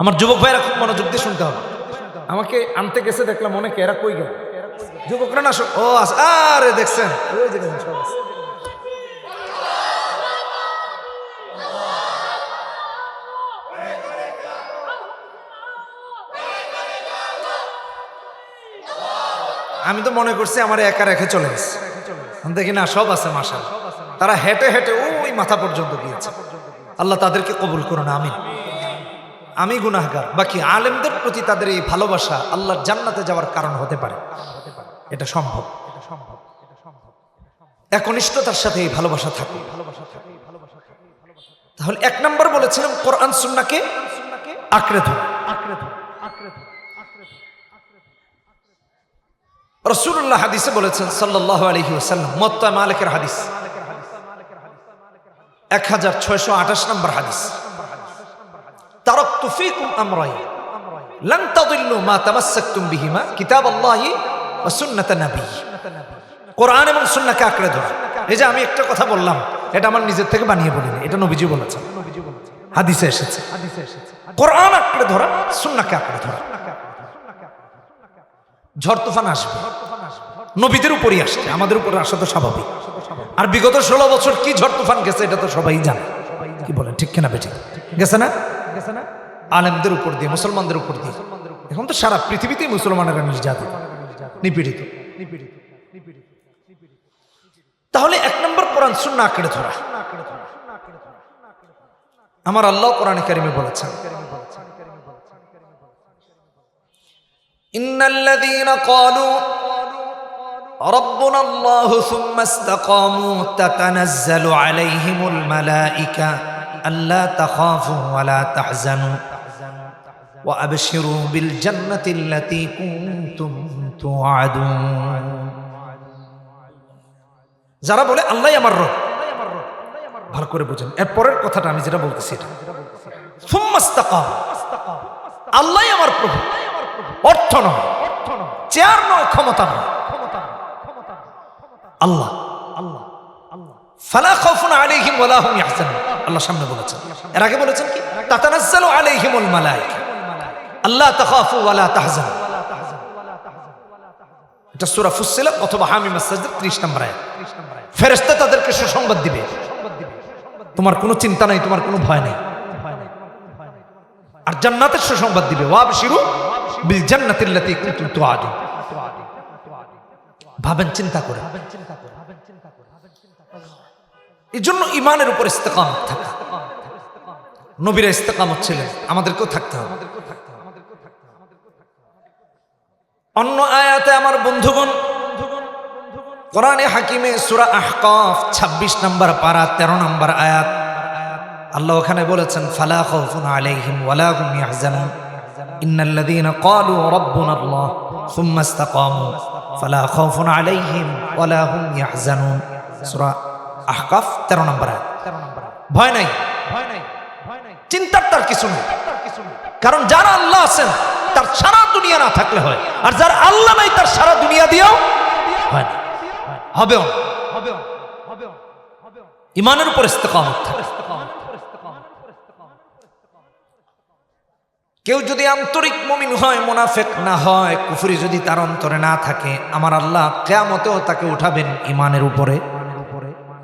আমার যুবক ভাইরা খুব মনোযোগ দিয়ে শুনতে হবে। আমাকে আনতে গেছে, দেখলাম অনেকে, এরা কই গেল? যুবকরা না, ও আছে, আরে দেখছেন ওই যে সব আছে। আমি তো মনে করছি আমার একা রেখে চলে গেছে, দেখি না সব আছে মাশাআল্লাহ। তারা হেঁটে হেঁটে ওই মাথা পর্যন্ত গিয়েছে। আল্লাহ তাদেরকে কবুল করুন, আমিন। আমি গুনাহগার, বাকি আলেমদের প্রতি তাদের এই ভালোবাসা আল্লাহর জান্নাতে যাওয়ার কারণ হতে পারে, এটা সম্ভব। একনিষ্ঠতার সাথে এই ভালোবাসা থাকে। তাহলে এক নম্বর বলেছিলাম কোরআন সুন্নাহকে আঁকড়ে ধরা। রাসূলুল্লাহ হাদিসে বলেছেন সাল্লাল্লাহু আলাইহি ওয়াসাল্লাম, মুওয়াত্তা মালিকের হাদিস 1628 নম্বর হাদিস, তারাকতু ফীকুম আমরাইন লান তাদিল্লু মা তামাসসাকতুম বিহিমা কিতাবাল্লাহি ওয়া সুন্নাত নবী। কোরআন এবং সুন্নাহকে আঁকড়ে ধরা। এই যে আমি একটা কথা বললাম, এটা আমার নিজের থেকে বানিয়ে বলিনি, এটা নবীজি বলেছেন, হাদিসে এসেছে। কোরআন আঁকড়ে ধরা, সুন্নাহকে আঁকড়ে ধরা। ঝড় তুফান আসবে, নবীদের উপরই আসছে, আমাদের উপরে আসা তো স্বাভাবিক। আর বিগত 16 বছর কি ঝড় তুফান গেছে এটা তো সবাই জানে, কি বলেন ঠিক কিনা বেঠিক? গেছে না? আলেমদের উপর দিয়ে, মুসলমানদের উপর দিয়ে। এখন তো সারা পৃথিবীতেই মুসলমানেরা নির্যাতিত, নিপীড়িত। তাহলে এক নম্বর কোরআন সুন্নাহ আঁকড়ে ধরা। আমার আল্লাহ কোরআনে কারিমে বলেছেন, ইন্নাল্লাযীনা ক্বালু রাব্বুনা আল্লাহু সুম্মা ইসতাকামু তাতানাজ্জালু আলাইহিমুল মালায়েকা আল্লা তাখাফু ওয়া লা তাহজানু ওয়া আবশিরু বিল জান্নাতিল্লাতী কুনতুম তুআদুন। যারা বলে আল্লাহই আমার রব, ভালো করে বুঝেন এর পরের কথাটা আমি যেটা বলতেছি, এটা সুম্মা ইসতাকামু, আল্লাহই আমার প্রভু, অর্থ নয়, চেয়ার নয়, ক্ষমতা নয়, আল্লাহ। ফালা খাউফুন আলাইহিম ওয়া লা হুম ইয়াহজানুন, আল্লাহ সামনে বলেছেন। এর আগে বলেছেন কি? তাতানাজ্জালু আলাইহিমুল মালায়েকা আল্লা তাখাফু ওয়া লা তাহজানু। এটা সূরা ফুসসিলাত অথবা হামিম আস-সাজদা 30 নম্বর আয়াত। ফেরেশতা তাদেরকে সুসংবাদ দিবে, তোমার কোনো চিন্তা নাই, তোমার কোনো ভয় নাই। আর জান্নাতের সুসংবাদ দিবে, ওয়াবশিরু বিল জান্নাতিল্লাতী কুনতুম তুআদুন। ভাবেন, চিন্তা করে। এই জন্য ইমানের উপর ইস্তেকামত থাকা। নবীরা ইস্তেকামত ছিলেন, আমাদেরকেও থাকতে হবে। অন্য আয়াতে আমার বন্ধুগণ, কোরআনে হাকিমে সূরা আহকাফ 26 নম্বর পারা 13 নম্বর আয়াত, আল্লাহ ওখানে বলেছেন, ফালা খাউফুন আলাইহিম ওয়া লা হুম ইয়াহজানুন ইন্নাল্লাযীনা ক্বালু রাব্বুনা আল্লাহ সুম্মা ইসতাকামু ফালা খাউফুন আলাইহিম ওয়া লা হুম ইয়াহজানুন। সূরা আহকাফ 13 নম্বর আয়াত। ভয় নাই, চিন্তার তার কিছু নেই। কারণ যারা আল্লাহ আছেন তার সারা দুনিয়া না থাকলে হয়, আর যার আল্লাহ নাই তার সারা দুনিয়া দিয়েও হয় না, হবেও। ইমানের উপর ইস্তেকামত থাকে। কেউ যদি আন্তরিক মুমিন হয়, মুনাফিক না হয়, কুফরি যদি তার অন্তরে না থাকে, আমার আল্লাহ কিয়ামতেও তাকে উঠাবেন ইমানের উপরে।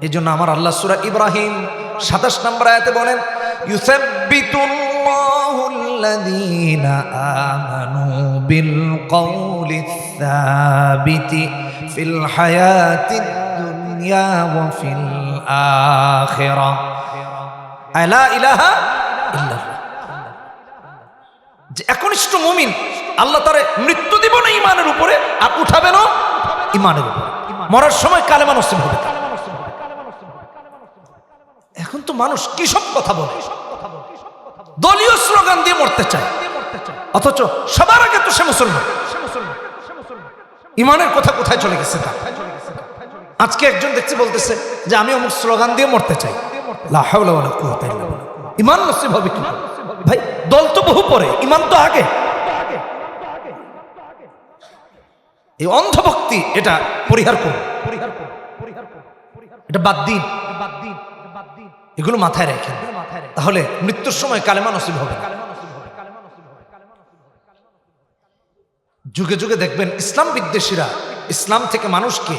এই জন্য আমার আল্লাহ সূরা ইব্রাহিম 27 নম্বর আয়াতে বলেন, ইউসাব্বিতুল্লাহুল্লাযীনা আমানু বিল কওলিস সাবিতি ফিল হায়াতিদ দুনিয়া ওয়া ফিল আখিরাহ লা ইলাহা ইল্লাল্লাহ। যে একনিষ্ঠ মুমিন, আল্লাহ তারে মৃত্যু দিব না ইমানের উপরে, আর উঠাবেনও ইমানের উপরে। মরার সময় কালেমা নসিব হবে। এখন তো মানুষ কি সব কথা বলে, দলীয় স্লোগান দিয়ে মরতে চায়, অথচ সবার আগে তো সে মুসলমান। ইমানের কথা কোথায় চলে গেছে তা? আজকে একজন দেখছি বলতেছে যে আমি অমুক স্লোগান দিয়ে মরতে চাই। লা হাওলা ওয়ালা কুওয়াতা ইল্লা বিল্লাহ। ইমান নসিব হবে কি? ভাই, দল তো বহু পরে, ইমান তো আগে। এই অন্ধভক্তি এটা পরিহার করুন, এটা বাদ দিন, এগুলো মাথায় রাখেন, তাহলে মৃত্যুর সময় কালেমা নসিব হবে। যুগে যুগে দেখবেন ইসলাম বিদ্বেষীরা ইসলাম থেকে মানুষকে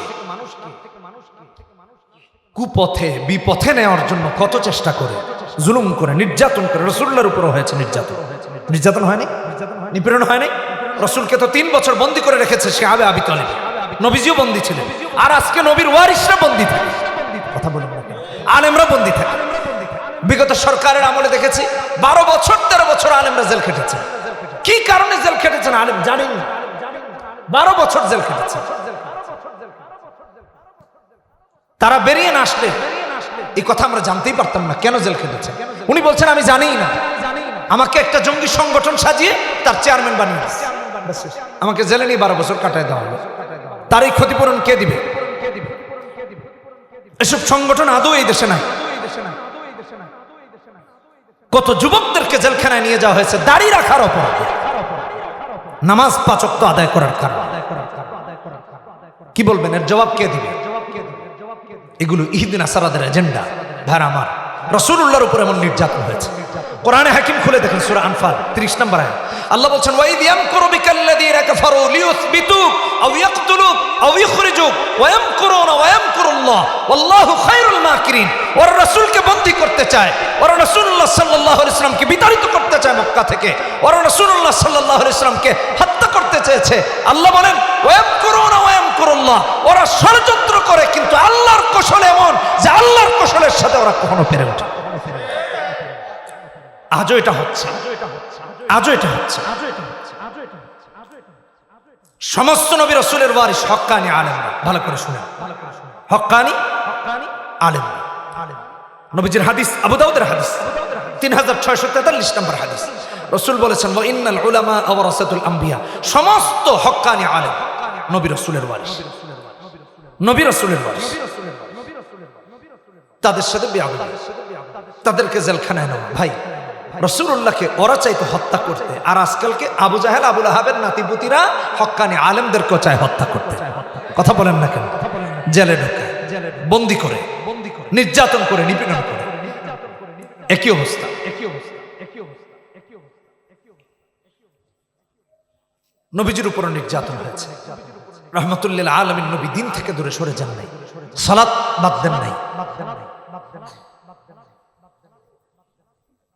কুপথে বিপথে নেওয়ার জন্য কত চেষ্টা করে, জুলুম করে, নির্যাতন করে। রাসূলুল্লাহর উপরও হয়েছে নির্যাতন হয়নি, নিপীড়ন হয়নি। রাসূলকে তো 3 বছর বন্দী করে রেখেছে সে আবে আবি তালেব, নবীজিও বন্দী ছিলেন। আর আজকে নবীর ওয়ারিসরা বন্দী থাকে, কথা বলুন না কেন, আলেমরা বন্দী থাকে। বিগত সরকারের আমলে দেখেছি 12 বছর 13 বছর আলেমরা জেল খেটেছে। কি কারণে জেল খেটেছেন আলেম জানেন না, 12 বছর জেল খেটেছে। তারা বেরিয়ে না আসলে এই কথা আমরা জানতেই পারতাম না কেন জেল খেটেছে। উনি বলছেন আমি জানিই না, আমাকে একটা জঙ্গি সংগঠন সাজিয়ে তার চেয়ারম্যান বানিয়ে দিয়েছে, আমাকে জেলে নিয়ে 12 বছর কাটায় দেওয়া হলো। তার এই ক্ষতিপূরণ কে দিবে? এসব সংগঠন আদৌ এই দেশে নাই। কত যুবকদেরকে জেলখানায় নিয়ে যাওয়া হয়েছে দাড়ি রাখার অপরাধে, নামাজ 5 ওয়াক্ত আদায় করার কারণে। কি বলবেন, এর জবাব কে দিবে? এগুলো ইহদিন আসারাদের এজেন্ডা। ভাই আমার, রাসূলুল্লাহর উপর এমন নির্যাতন হয়েছে। কোরআনে হাকিম খুলে দেখেন সূরা আনফাল 30 নম্বর আয়াত। আল্লাহ বলছেন ওয়াইদ ইয়ামকুরু বিকাল্লাযীনা কাফারু লিইউসবিতুক আও ইয়াকতুলুক আও ইখরিজুক ওয়া ইয়ামকুরুনা ওয়া ইয়ামকুরুল্লাহ ওয়াল্লাহু খায়রুল মাকিরিন। ওরা রাসূলকে বন্দী করতে চায়, ওরা রাসূলুল্লাহ সাল্লাল্লাহু আলাইহি ওয়াসাল্লামকে বিতাড়িত করতে চায় মক্কা থেকে, ওরা রাসূলুল্লাহ সাল্লাল্লাহু আলাইহি ওয়াসাল্লামকে হত্যা করতে চেয়েছে। আল্লাহ বলেন ওয়া ইয়ামকুরুনা ওয়া ইয়ামকুরুল্লাহ, ওরা ষড়যন্ত্র করে কিন্তু আল্লাহর কৌশল এমন যে আল্লাহর কৌশলের সাথে ওরা কখনো পেরে ওঠে। আজও এটা হচ্ছে। সমস্ত নবী রাসূলের ওয়ারিস হক্কানি আলেমরা, ভালো করে শুনেন, হক্কানি আলেম। নবীজির হাদিস, আবু দাউদের হাদিস 3643 নম্বর হাদিস। রাসূল বলেছেন ওয়া ইন্নাল উলামা ওয়ারাসাতুল আম্বিয়া, সমস্ত হক্কানি আলেম নবী রাসূলের ওয়ারিস, নবী রাসূলের ওয়ারিস। তাদের সাথে বেয়াদবি, তাদেরকে জেলখানায় নেওয়া। ভাই, রাসূলুল্লাহকে ওরা চাইতো হত্যা করতে, আর আজকালকে আবু জাহেল আবু লাহাবের নাতিপুতিরা হক্কানি আলেমদেরকেও চায় হত্যা করতে। কথা বলেন না কেন? জেলে ঢোকে, বন্দি করে, নির্যাতন করে, নিপীড়ন করে। একই অবস্থা। নবীজির উপর নির্যাতন হয়েছে। রাহমাতুল লিল আলামিন নবী দিন থেকে দূরে সরে যান নাই, সালাত বাদ দেন নাই।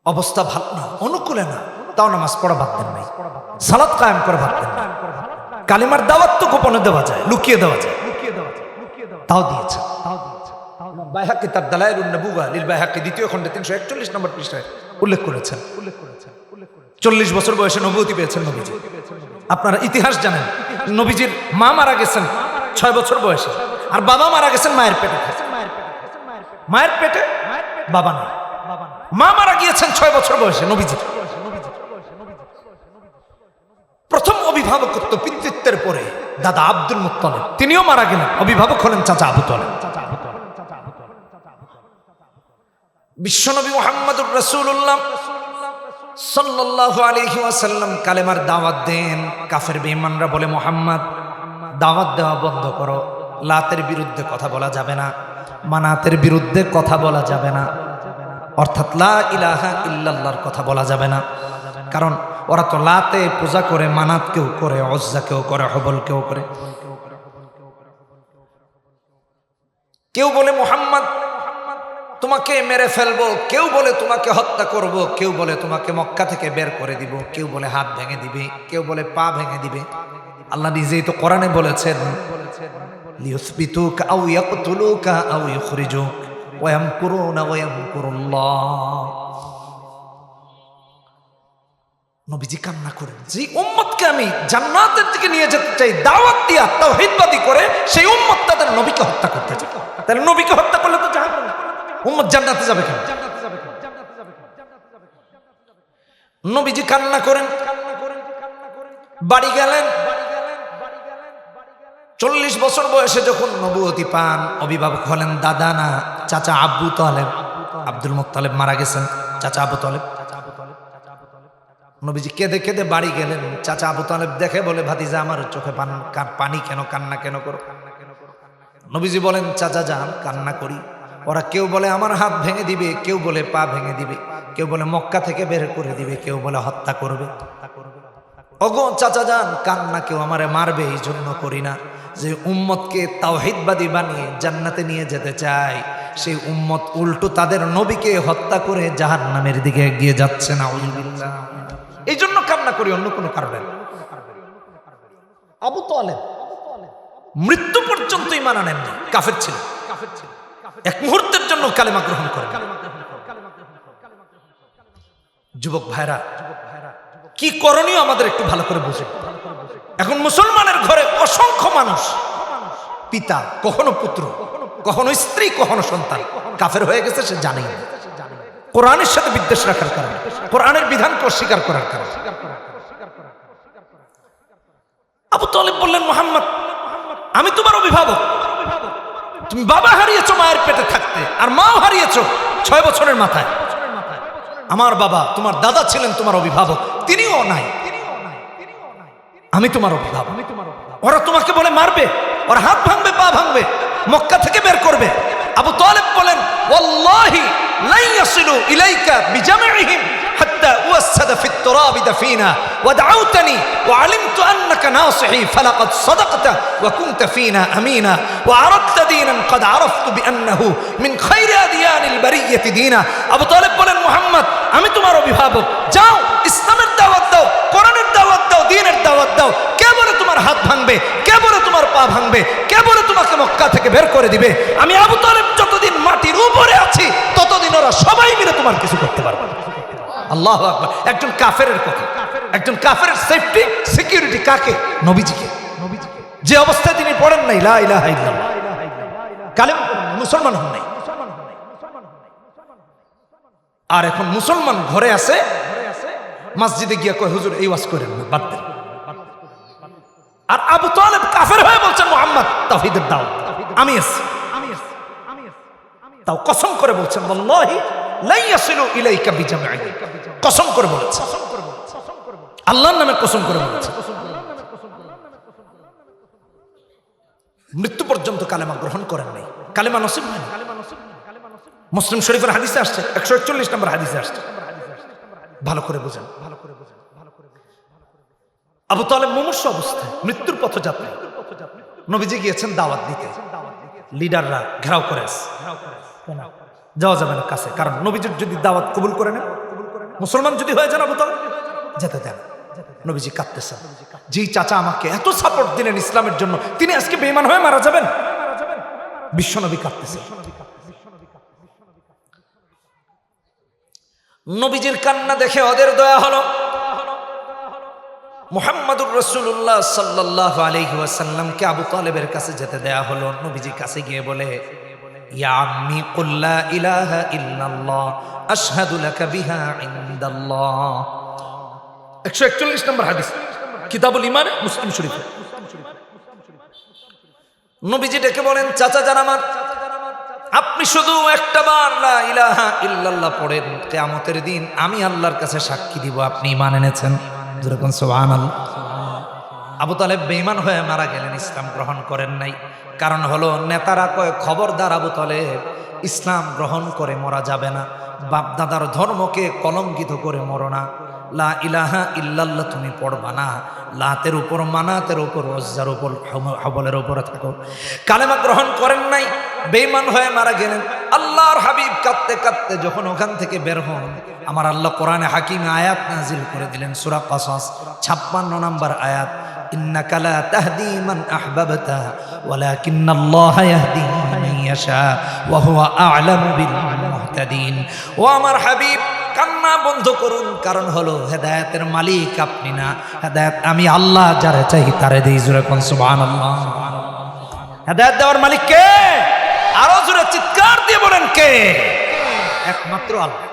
অবস্থা ভালো না, অনুকূলে না, তাও নামাজ পড়া বাদ দেন নাই, সালাত কায়েম করে বাদ দেন নাই। কালিমার দাওয়াত তো গোপনে দেওয়া যায়, লুকিয়ে দেওয়া যায়, তাও দিয়েছে। বাইহাকি তার দালায়েলুন নবুওয়া লিল বাইহাকি দ্বিতীয় খণ্ডে 341 নম্বর পৃষ্ঠায় উল্লেখ করেছেন 40 বছর বয়সে নবুয়তি পেয়েছেন নবীজি। আপনারা ইতিহাস জানেন, নবীজির মা মারা গেছেন 6 বছর বয়সে, আর বাবা মারা গেছেন মায়ের পেটে। মায়ের পেটে বাবা নাই, মা মারা গিয়েছেন 6 বছর বয়সে নবীজি। প্রথম অভিভাবকত্ব পিতৃত্বের পরে দাদা আব্দুল মুত্তালিব, তিনিও মারা গেলেন, অভিভাবক হলেন চাচা আবু তালেব। বিশ্বনবী মুহাম্মদুর রাসূলুল্লাহ সাল্লাল্লাহু আলাইহি ওয়াসাল্লাম কালেমার দাওয়াত দেন। কাফের বেঈমানরা বলে মুহাম্মদ দাওয়াত দেওয়া বন্ধ করো, লাতের বিরুদ্ধে কথা বলা যাবে না, মানাতের বিরুদ্ধে কথা বলা যাবে না, অর্থাৎ লা ইলাহা ইল্লাল্লাহর কথা বলা যাবে না। কারণ ওরা তো লাতে পূজা করে, মানাতকেও করে, উজ্জাকেও করে, হুবলকেও করে। কেউ বলে মুহাম্মদ তোমাকে মেরে ফেলবো, কেউ বলে তোমাকে হত্যা করব, কেউ বলে তোমাকে মক্কা থেকে বের করে দিব, কেউ বলে হাত ভেঙে দিবে, কেউ বলে পা ভেঙে দিবে। আল্লাহ নিজেই তো কোরআনে বলেছেন লিয়ুসবিতুকা আও ইয়াকতুলুকা আও ইখরিজুক ওয়া ইয়ামকুরুনা ওয়া ইয়ামকুরুল্লাহ। নবীজি কান্না করেন, যে উম্মতকে আমি জান্নাতের দিকে নিয়ে যেতে চাই দাওয়াত দিয়া তাওহীদবাদী করে, সেই উম্মত তাদের নবীকে হত্যা করতে চায়। তাহলে নবীকে হত্যা করলে তো জাহান্নামে, উম্মত জান্নাতে যাবে কেন? নবীজি কান্না করেন, বাড়ি গেলেন। 40 বছর বয়সে যখন নবুয়তি পান, অভিভাবক হলেন দাদা না চাচা আবু তালেব। আব্দুল মুত্তালিব মারা গেছেন, চাচা আবু তালেব। নবীজি কেঁদে কেঁদে বাড়ি গেলেন। চাচা আবু তালেব দেখে বলে ভাতিজা আমার চোখে পানি কেন, কান্না কেন করো? নবীজি বলেন চাচা যান, কান্না করি। ওরা কেউ বলে আমার হাত ভেঙে দিবে, কেউ বলে পা ভেঙে দিবে, কেউ বলে মক্কা থেকে বের করে দিবে, কেউ বলে হত্যা করবে। ওগো চাচা যান, কান্না কেউ আমারে মারবে এই জন্য করি না, যে উম্মতকে তাওহীদবাদী বানিয়ে জান্নাতে নিয়ে যেতে চায়, সেই উম্মত উল্টো তাদের নবীকে হত্যা করে জাহান্নামের দিকে এগিয়ে যাচ্ছে না। এই জন্য কান্না করি, অন্য কোনো কারণে। আবু তালেব মৃত্যু পর্যন্ত ঈমান আনেননি, কাফের ছিল। এক মুহূর্তের জন্য কালেমা গ্রহণ করেন। যুবক ভাইরা, কি করণীয় আমাদের একটু ভালো করে বুঝে। এখন মুসলমানের ঘরে অসংখ্য মানুষ, পিতা কখনো পুত্র, কখনো স্ত্রী, কখনো সন্তান কাফের হয়ে গেছে, সে জানেই না। কোরআনের সাথে বিদ্বেষ রাখার কারণে, কোরআনের বিধানকে অস্বীকার করার কারণে। আবু তালেব বললেন, মুহাম্মদ, আমি তোমার অভিভাবক, তুমি বাবা হারিয়েছো মায়ের পেটে থাকতে, আর মাও হারিয়েছো 6 বছরের মাথায়। আমার বাবা, তোমার দাদা ছিলেন তোমার অভিভাবক, তিনিও নাই, আমি তোমার অভিভাবক। ওরা তোমাকে বলে মারবে, ওরা হাত ভাঙবে, পা ভাঙবে, মক্কা থেকে বের করবে। আবু তালেব বলেন, ওয়াল্লাহি লা ইয়াসিলু ইলাইকা বিজামিহিম হাত্তা উসাদা ফিত তুরাবি দাফিনা ওয়া দাউতনি ওয়া আলিমতু আন্নাকা নাসিহি ফালাকাদ সাদাকতা ওয়া কুনতা ফিনা আমিনা ওয়া আরাদতা দীনান ক্বাদ আরাফতু বিআন্নাহু মিন খায়রি আদিয়ানিল বারিয়াতি দীনা। আবু তালেব বলেন, মুহাম্মদ, আমি তোমার অভিভাবক, যাও ইসলামের দাওয়াত দাও, কোরআনের দাওয়াত দাও, দ্বীনের দাওয়াত দাও। কে বলে তোমার হাত ভাঙবে, কে বলে তোমার পা ভাঙবে, কে বলে তোমাকে মক্কা থেকে বের করে দিবে? আমি আবু তালেব যতদিন মাটির উপরে আছি ততদিন ওরা সবাই মিলে তোমার কিছু করতে পারবে। আল্লাহু আকবার। একজন কাফেরের কথা, একজন কাফেরের সেফটি সিকিউরিটি কাকে? নবীজিকে। যে অবস্থায় তিনি পড়েন নাই লা ইলাহা ইল্লাল্লাহ, কালেমা পড়েন নাই, মুসলমান হন নাই। আর এখন মুসলমান ঘরে আছে, মসজিদে গিয়া কয়, হুজুর এই ওয়াজ করেন না, বাদ দেন। আর আবু তালেব কাফের হয়ে বলছেন, মুহাম্মদ তাওহীদের দাও, আমি আছি। তাও কসম করে বলছেন, ওয়াল্লাহি লা ইয়াসিলু ইলাইকা বিজামিহি, কসম করে বলেছেন, আল্লাহর নামে কসম করে বলেছেন। মৃত্যু পর্যন্ত কালেমা গ্রহণ করেন নাই, কালেমা নসিব হয়নি। মুসলিম শরীফের হাদিসে আসছে, 141 নম্বর হাদিসে আসছে, ভালো করে বুঝেন। আবু তালেব মুমূর্ষ অবস্থায়, মৃত্যুর পথযাত্রী, নবীজি গিয়েছেন দাওয়াত দিতে, লিডাররা ঘেরাও করে আছে, যাওয়া যাবে না কাছে, কারণ নবীজির যদি দাওয়াত কবুল করে নেন, মুসলমান যদি হয়ে যান, আবু তালেব যেতে দেন। নবীজি কাঁদতেছেন, যেই চাচা আমাকে এত সাপোর্ট দিলেন ইসলামের জন্য, তিনি আজকে বেঈমান হয়ে মারা যাবেন। বিশ্বনবী কাঁদতেছেন। নবীজির কান্না দেখে ওদের দয়া হলো। মুহাম্মাদুর রাসূলুল্লাহ সাল্লাল্লাহু আলাইহি ওয়াসাল্লামকে আবু তালেবের কাছে যেতে দেয়া হলো। নবীজি কাছে গিয়ে বলে, ইয়া আম্মি কুল লা ইলাহা ইল্লাল্লাহ আশহাদু লাকা বিহা ইনদাল্লাহ। 141 নম্বর হাদিস, কিতাবুল ঈমান, মুসলিম শরীফ। নবীজি ডেকে বলেন, চাচা জান আমার, আপনি শুধু একটা বার লা ইলাহা ইল্লাল্লাহ পড়েন, কিয়ামতের দিন আমি আল্লাহর কাছে সাক্ষী দিব আপনি ঈমান এনেছেন। যেরকম সুবহানাল্লাহ। আবু তালেব বেঈমান হয়ে মারা গেলেন, ইসলাম গ্রহণ করেন নাই। কারণ হলো, নেতারা কয়, খবরদার আবু তালেব, ইসলাম গ্রহণ করে মরা যাবে না, বাপ দাদার ধর্মকে কলঙ্কিত করে মরো না, লা ইলাহা ইল্লাল্লাহ তুমি পড়বা না, লাতের উপর, মানাতের উপর, উজ্জার উপর, হবলের উপরে থাকো। কালেমা গ্রহণ করেন নাই, বেঈমান হয়ে মারা গেলেন। আল্লাহর হাবিব কাঁদতে কাঁদতে যখন ওখান থেকে বের হন, আমার আল্লাহ কোরআনে হাকিমে আয়াত নাজিল করে দিলেন, সূরা কসস 56 নম্বর আয়াত, ইন্নাকা লা তাহদি মান আহবাবতা ওয়ালাকিন্নাল্লাহা ইয়াহদি মান ইয়াশা ওয়া হুয়া আ'লামু বিল মুহতাদিন। ও আমার হাবিব, কান্না বন্ধ করুন, কারণ হলো হেদায়েতের মালিক আপনি না, হেদায়েত আমি আল্লাহ, যারে চাই তারে দেই। জোরে কোন সুবহানাল্লাহ। হেদায়েত দেওয়ার মালিক কে? আরো জোরে চিৎকার দিয়ে বলেন, কে? একমাত্র আল্লাহ।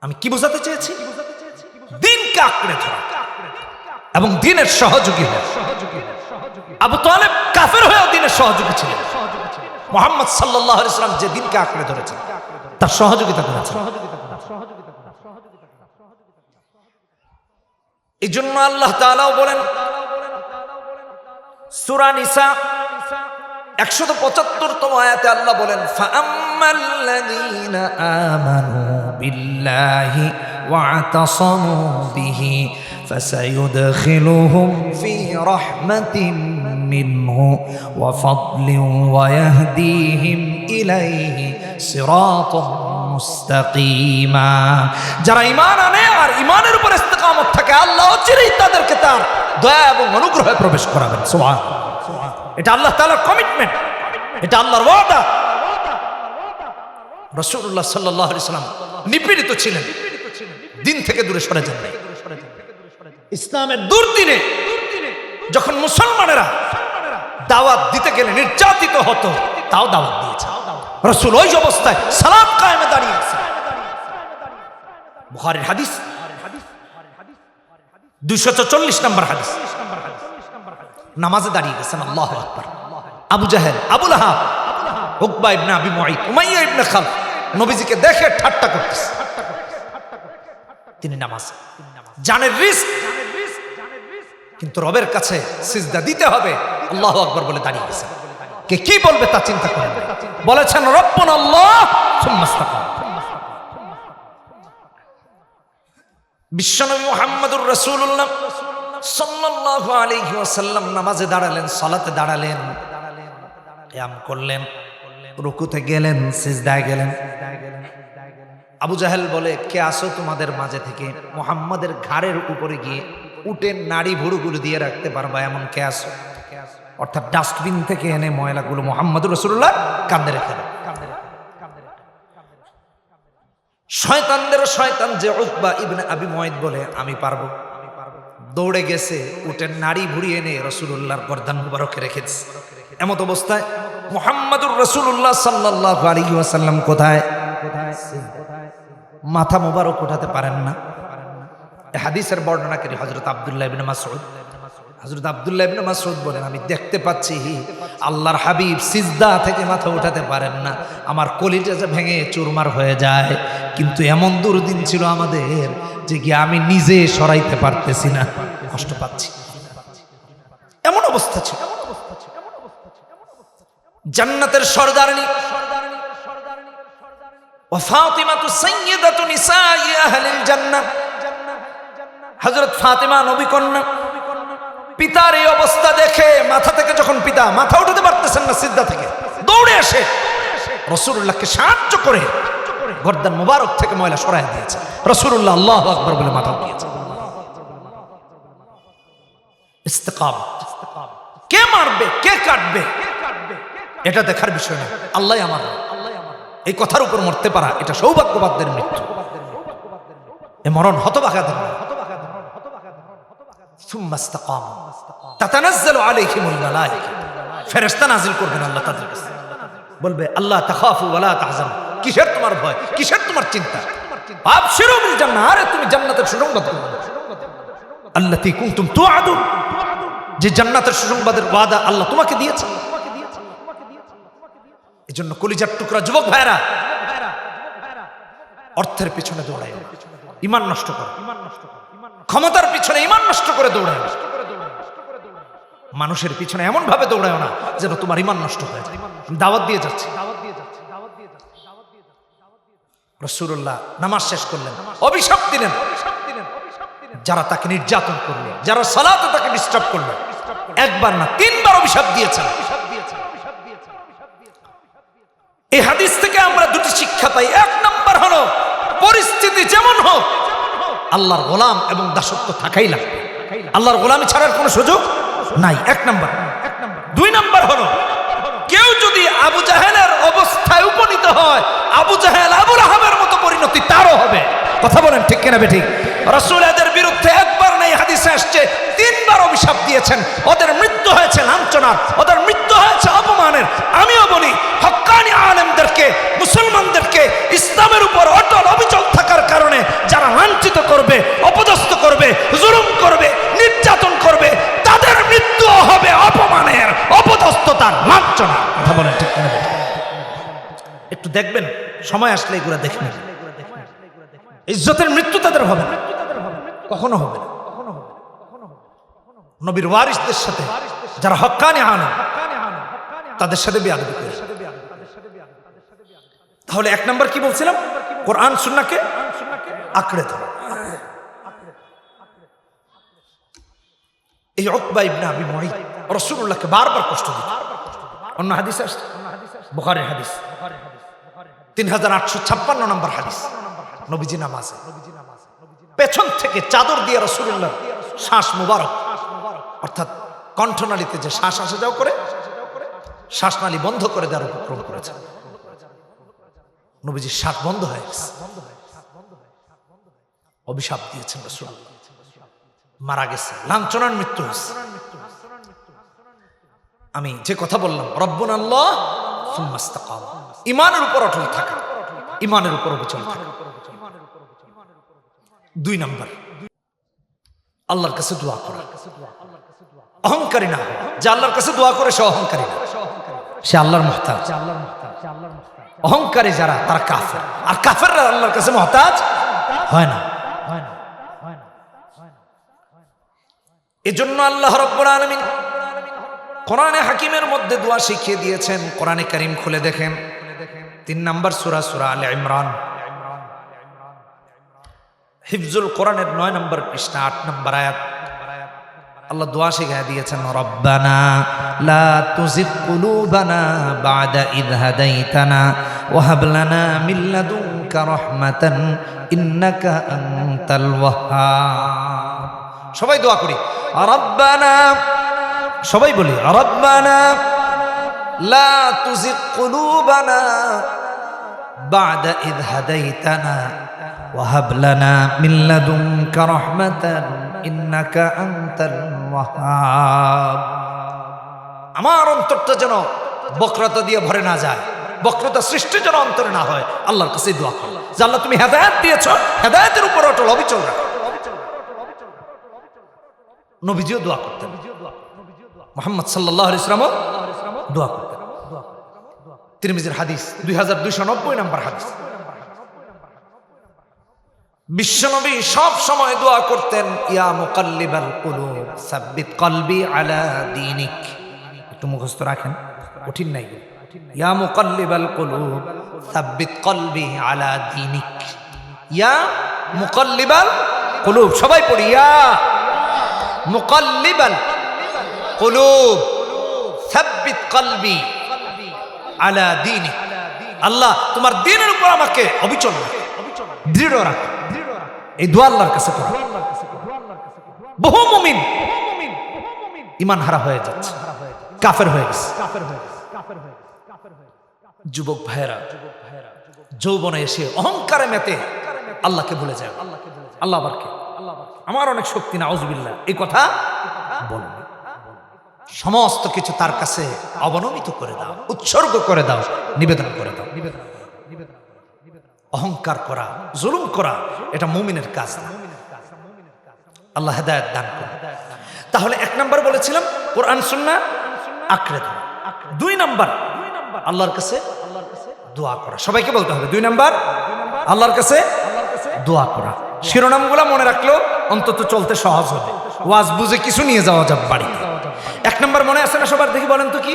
আমি কি বোঝাতে চেয়েছি? দ্বীনকে আঁকড়ে ধরা এবং দ্বীনের সহযোগী হওয়া। আবু তালেব কাফের হয়েও দ্বীনের সহযোগী ছিলেন। মুহাম্মদ সাল্লাল্লাহু আলাইহি ওয়াসাল্লাম যে দ্বীনকে আঁকড়ে ধরেছেন, তার সহযোগিতা করেছেন। এই জন্য আল্লাহ তাআলাও বলেন, সূরা নিসা 175তম আয়াতে আল্লাহ বলেন, ফাআম্মাল্লাযীনা আমানু বিল্লাহি واعتصموا به فسيدخلهم في رحمة منه وفضل ويهديهم إليه صراطا মুস্তাকিমা। যারা ঈমান আনে আর ঈমানের উপর ইস্তেকামত থাকে, আল্লাহ চিরই তাদেরকে তার দয়া এবং অনুগ্রহে প্রবেশ করাবেন। সুবহানাল্লাহ। এটা আল্লাহ তাআলার কমিটমেন্ট, এটা আল্লাহর ওয়াদা। রাসূলুল্লাহ সাল্লাল্লাহু আলাইহি ওয়াসাল্লাম নিপীড়িত ছিলেন, দিন থেকে দূরে সরে যান নাই। ইসলামের দুর্দিনে যখন মুসলমানেরা দাওয়াত দিতে গেলে নির্যাতিত হতো, তাও দাওয়াত দিয়েছে রাসূল। ওই অবস্থায় সালাত কায়েমে দাঁড়িয়ে আছে। বুখারীর হাদিস 244 নম্বর হাদিস। নামাজে দাঁড়িয়ে গেছেন, আল্লাহু আকবার। আবু জাহেল, আবু লাহাব, উকবা ইবনে আবি মুআইত, উমাইয়া ইবনে খালফ নবীজিকে দেখে ঠাট্টা করতেছে। তিনি নামাজ, জানের রিস্ক, কিন্তু রবের কাছে সিজদা দিতে হবে, আল্লাহু আকবার বলে দাঁড়িয়ে গেছেন। কে কি বলবে তা চিন্তা করেন, বলেছেন রব্বুনা আল্লাহ সুম্মা ইসতাকাম। বিশ্বনবী মুহাম্মদুর রাসূলুল্লাহ সাল্লাল্লাহু আলাইহি ওয়াসাল্লাম নামাজে দাঁড়ালেন, সালাতে দাঁড়ালেন, কিয়াম করলেন, রুকুতে গেলেন, সিজদায় গেলেন। আবু জাহেল বলে, কে আসো তোমাদের মাঝে থেকে মুহাম্মাদের ঘাড়ের উপরে গিয়ে উটের নাড়ি ভুড়ুগুলো দিয়ে রাখতে পারবা এমন কে আসো? অর্থাৎ ডাস্টবিন থেকে এনে ময়লাগুলো মুহাম্মদুর রাসূলুল্লাহ কাঁধে রেখে দেন। শয়তানদেরও শয়তান যে উকবা ইবনে আবি মুআইত বলে, আমি পারবো। দৌড়ে গেছে, উটের নাড়ি ভুড়ি এনে রাসূলুল্লাহর গর্দান মুবারকে রেখেছে। এমত অবস্থায় মুহাম্মদুর রাসূলুল্লাহ সাল্লাল্লাহু আলাইহি ওয়াসাল্লাম কোথায়? মাথা মুবারক উঠাতে পারেন না। এই হাদিসের বর্ণনাকারী হযরত আব্দুল্লাহ ইবনে মাসউদ। হযরত আব্দুল্লাহ ইবনে মাসউদ বলেন, আমি দেখতে পাচ্ছি আল্লাহর হাবিব সিজদা থেকে মাথা উঠাতে পারেন না, আমার কলিজা যে ভেঙে চুরমার হয়ে যায়। কিন্তু এমন দুর্দিন ছিল আমাদের যে কি আমি নিজে সরাইতে পারতেছি না, কষ্ট পাচ্ছি, এমন অবস্থা ছিল। জান্নাতের সরদারনি ওয়া ফাতিমাতু সাইয়্যিদাতু নিসাই আহলিল জান্নাহ, হযরত ফাতিমা নবী কন্যা। পিতার এই অবস্থা দেখে মাথা থেকে যখন পিতা মাথা উঠাতে পারতেছেন না সিজদা থেকে, দৌড়ে এসে রাসূলুল্লাহকে সাহায্য করে গর্দান মুবারক থেকে ময়লা সরায় দিয়েছে। রাসূলুল্লাহ আল্লাহু আকবার বলে মাথা উঠিয়েছে। ইস্তিকামত। কে মারবে, কে কাটবে এটা দেখার বিষয় না, আল্লাহই আমার। এই কথার উপর মরতে পারা এটা সৌভাগ্যবানদের মৃত্যু, এ মরণ হতভাগাদের। সুম্মা ইসতাকামু তাতানাজ্জালু আলাইহিমুল মালায়েকা, ফেরেশতা নাজিল করবেন আল্লাহ তাদের কাছে, বলবে আল্লাহ তাখাফু ওয়া লা তাহজানু, কিসের তোমার ভয়, কিসের তোমার চিন্তা, আবশিরু বিল জান্নাহ, আরে তুমি জান্নাতের সুসংবাদ দাও, আল্লাতী কুনতুম তুআদুন, যে জান্নাতের সুসংবাদের ওয়াদা আল্লাহ তোমাকে দিয়েছেন। এজন্য কলিজার টুকরা যুবক ভাইরা, অর্থের পিছনে দৌড়ায়, ঈমান নষ্ট করে, ক্ষমতার পিছনে ঈমান নষ্ট করে দৌড়ায়, মানুষের পিছনে এমন ভাবে দৌড়ায় না যেন তোমার ঈমান নষ্ট হয়ে যায়। দাওয়াত দিয়ে যাচ্ছে। রাসূলুল্লাহ নামাজ শেষ করলেন, অভিশাপ দিলেন যারা তাকে নির্যাতন করলো, যারা সালাতে তাকে ডিস্টার্ব করলো। একবার না, 3 বার অভিশাপ দিয়েছেন। এই হাদিস থেকে আমরা 2টি শিক্ষা পাই। 1 নম্বর হলো, পরিস্থিতি যেমন হোক আল্লাহর গোলাম এবং দাসত্ব থাকাই লাগবে, আল্লাহর গোলামি ছাড়ার কোনো সুযোগ নাই। 1 নম্বর। 2 নম্বর হলো, কেউ যদি আবু জাহেলের অবস্থায় উপনীত হয়, আবু জাহেল আবু লাহাবের মতো পরিণতি তারও হবে। কথা বলেন ঠিক কিনা বেঠিক? রাসূল এদের বিরুদ্ধে একবার নাই, হাদিসে আসছে 3 বার অভিশাপ দিয়েছেন। ওদের মৃত্যু হয়েছে লাঞ্ছনার, ওদের মৃত্যু হয়েছে অপমানের। আমিও বলি, হক্কানি আলেমদেরকে, মুসলমানদেরকে ইসলামের উপর অটল অবিচল থাকার কারণে যারা লাঞ্ছিত করবে, অপদস্থ করবে, জুলুম করবে, নির্যাতন করবে, তাদের মৃত্যু হবে অপমানের, অপদস্থতার, লাঞ্ছনার। কথা বলেন ঠিক কিনা বেঠিক? একটু দেখবেন, সময় আসলে এগুলো দেখে নেবেন। ইজ্জতের মৃত্যু তাদের হবে না, কখনো হবে না। নবীর ওয়ারিসদের সাথে যারা হক্কানি আলেম, তাদের সাথে বেয়াদবি করে। তাহলে 1 নম্বর কি বলছিলাম? কোরআন সুন্নাহকে আঁকড়ে ধরা। এই উকবা ইবনে আবি মুঈত রাসূলুল্লাহকে বারবার কষ্ট দিত। অন্য হাদিস আসছে, বুখারীর হাদিস 3856 নম্বর হাদিস, নবীজি নামাজে পেছন থেকে চাদর দিয়ে রাসূলুল্লাহ শ্বাস মুবারক অর্থাৎ কণ্ঠনালীতে যে শ্বাস আসা যাও করে শ্বাসনালী বন্ধ করে দেওয়ার উপক্রম করেছে। নবীজির শ্বাস বন্ধ হয়ে গেছে, অভিশাপ দিয়েছেন রাসূলুল্লাহ, মারা গেছে, লাঞ্ছনার মৃত্যু হয়েছে। আমি যে কথা বললাম রব্বুনাল্লাহ সুম্মা ইসতাকাম, ঈমানের উপর অটল থাকা, ঈমানের উপর অবিচল থাকা। 2 নাম্বার আল্লাহর কাছে দোয়া করা, অহংকারী না, যে আল্লাহর কাছে দোয়া করে সে অহংকারী না, সে আল্লাহর মুহতাজ। অহংকারী যারা তারা কাফের, আর কাফেররা আল্লাহর কাছে মুহতাজ হয় না। এজন্য আল্লাহ রাব্বুল আলামিন কোরআনে হাকিমের মধ্যে দোয়া শিখিয়ে দিয়েছেন। কোরআনে কারীম খুলে দেখেন 3 নম্বর সূরা, সূরা আলে ইমরান, হিফজুল কোরআনের 9 নম্বর পৃষ্ঠা 8 নম্বর আয়াত। আল্লাহ দোয়া শিখিয়ে দিয়েছেন, রব্বানা লা তুজিগ কুলুবানা বা'দা ইয হাদাইতানা ওয়া হাব লানা মিন লাদুনকা রাহমাতান ইন্নাকা আনতাল ওয়াহ্হাব। সবাই দোয়া করি রব্বানা, সবাই বলি রব্বানা লা তুজিগ কুলুবানা বা'দা ইয হাদাইতানা ওয়া হাব লানা মিন লাদুনকা রাহমাতান ইন্নাকা আনতাল ওয়াহ্হাব। আমার অন্তরটা যেন বক্রতা দিয়ে ভরে না যায়, বক্রতা সৃষ্টি যেন অন্তরে না হয়। আল্লাহর কাছে দোয়া করো যে আল্লাহ তুমি হেদায়েত দিয়েছো, হেদায়েতের উপর অটল অবিচল রাখো। নবীজিও দোয়া করতেন, মুহাম্মদ সাল্লাল্লাহু আলাইহি ওয়াসাল্লাম দোয়া করতেন। তিরমিজির হাদিস 2290 নম্বর হাদিস। বিশ্বনবী সব সময় দোয়া করতেন, ইয়া মুকাল্লিবাল কুলুব সাব্বিত কলবি আলা দীনিক। একটু মুখস্থ রাখেন, কঠিন নাই। ইয়া মুকাল্লিবাল কুলুব সাব্বিত কলবি আলা দীনিক, ইয়া মুকাল্লিবাল কুলুব। সবাই পড়ি ইয়া মুকাল্লিবাল কুলুব সাব্বিত কলবি আলা দীনিক। আল্লাহ তোমার দ্বীনের উপর আমাকে অবিচল রাখো, দৃঢ় রাখো। এই দোয়া আল্লাহর কাছে করো। বহু মুমিন ঈমান হারা হয়ে যাচ্ছে, কাফের হয়ে গেছে। যুবক ভাইয়েরা যৌবনে এসে অহংকারে মেতে আল্লাহকে ভুলে যায়। আল্লাহ আবার কে? আমার অনেক শক্তি না, আউযুবিল্লাহ, এই কথা বলেন। সমস্ত কিছু তার কাছে অবনমিত করে দাও, উৎসর্গ করে দাও, নিবেদন করে দাও। অহংকার করা, জুলুম করা, এটা মুমিনের কাজ না। আল্লাহ হেদায়েত দান করে। তাহলে 1 নাম্বার বলেছিলাম কোরআন সুন্নাহ আঁকড়ে ধরা। 2 নাম্বার আল্লাহর কাছে দোয়া করা। সবাইকে বলতে হবে 2 নাম্বার আল্লাহর কাছে দোয়া করা। শিরোনামগুলো মনে রাখলেও অন্তত চলতে সহজ হবে, ওয়াজ বুঝে কিছু নিয়ে যাওয়া যাবে বাড়িতে। 1 নাম্বার মনে আছে না সবার? দেখি বলেন তো কি?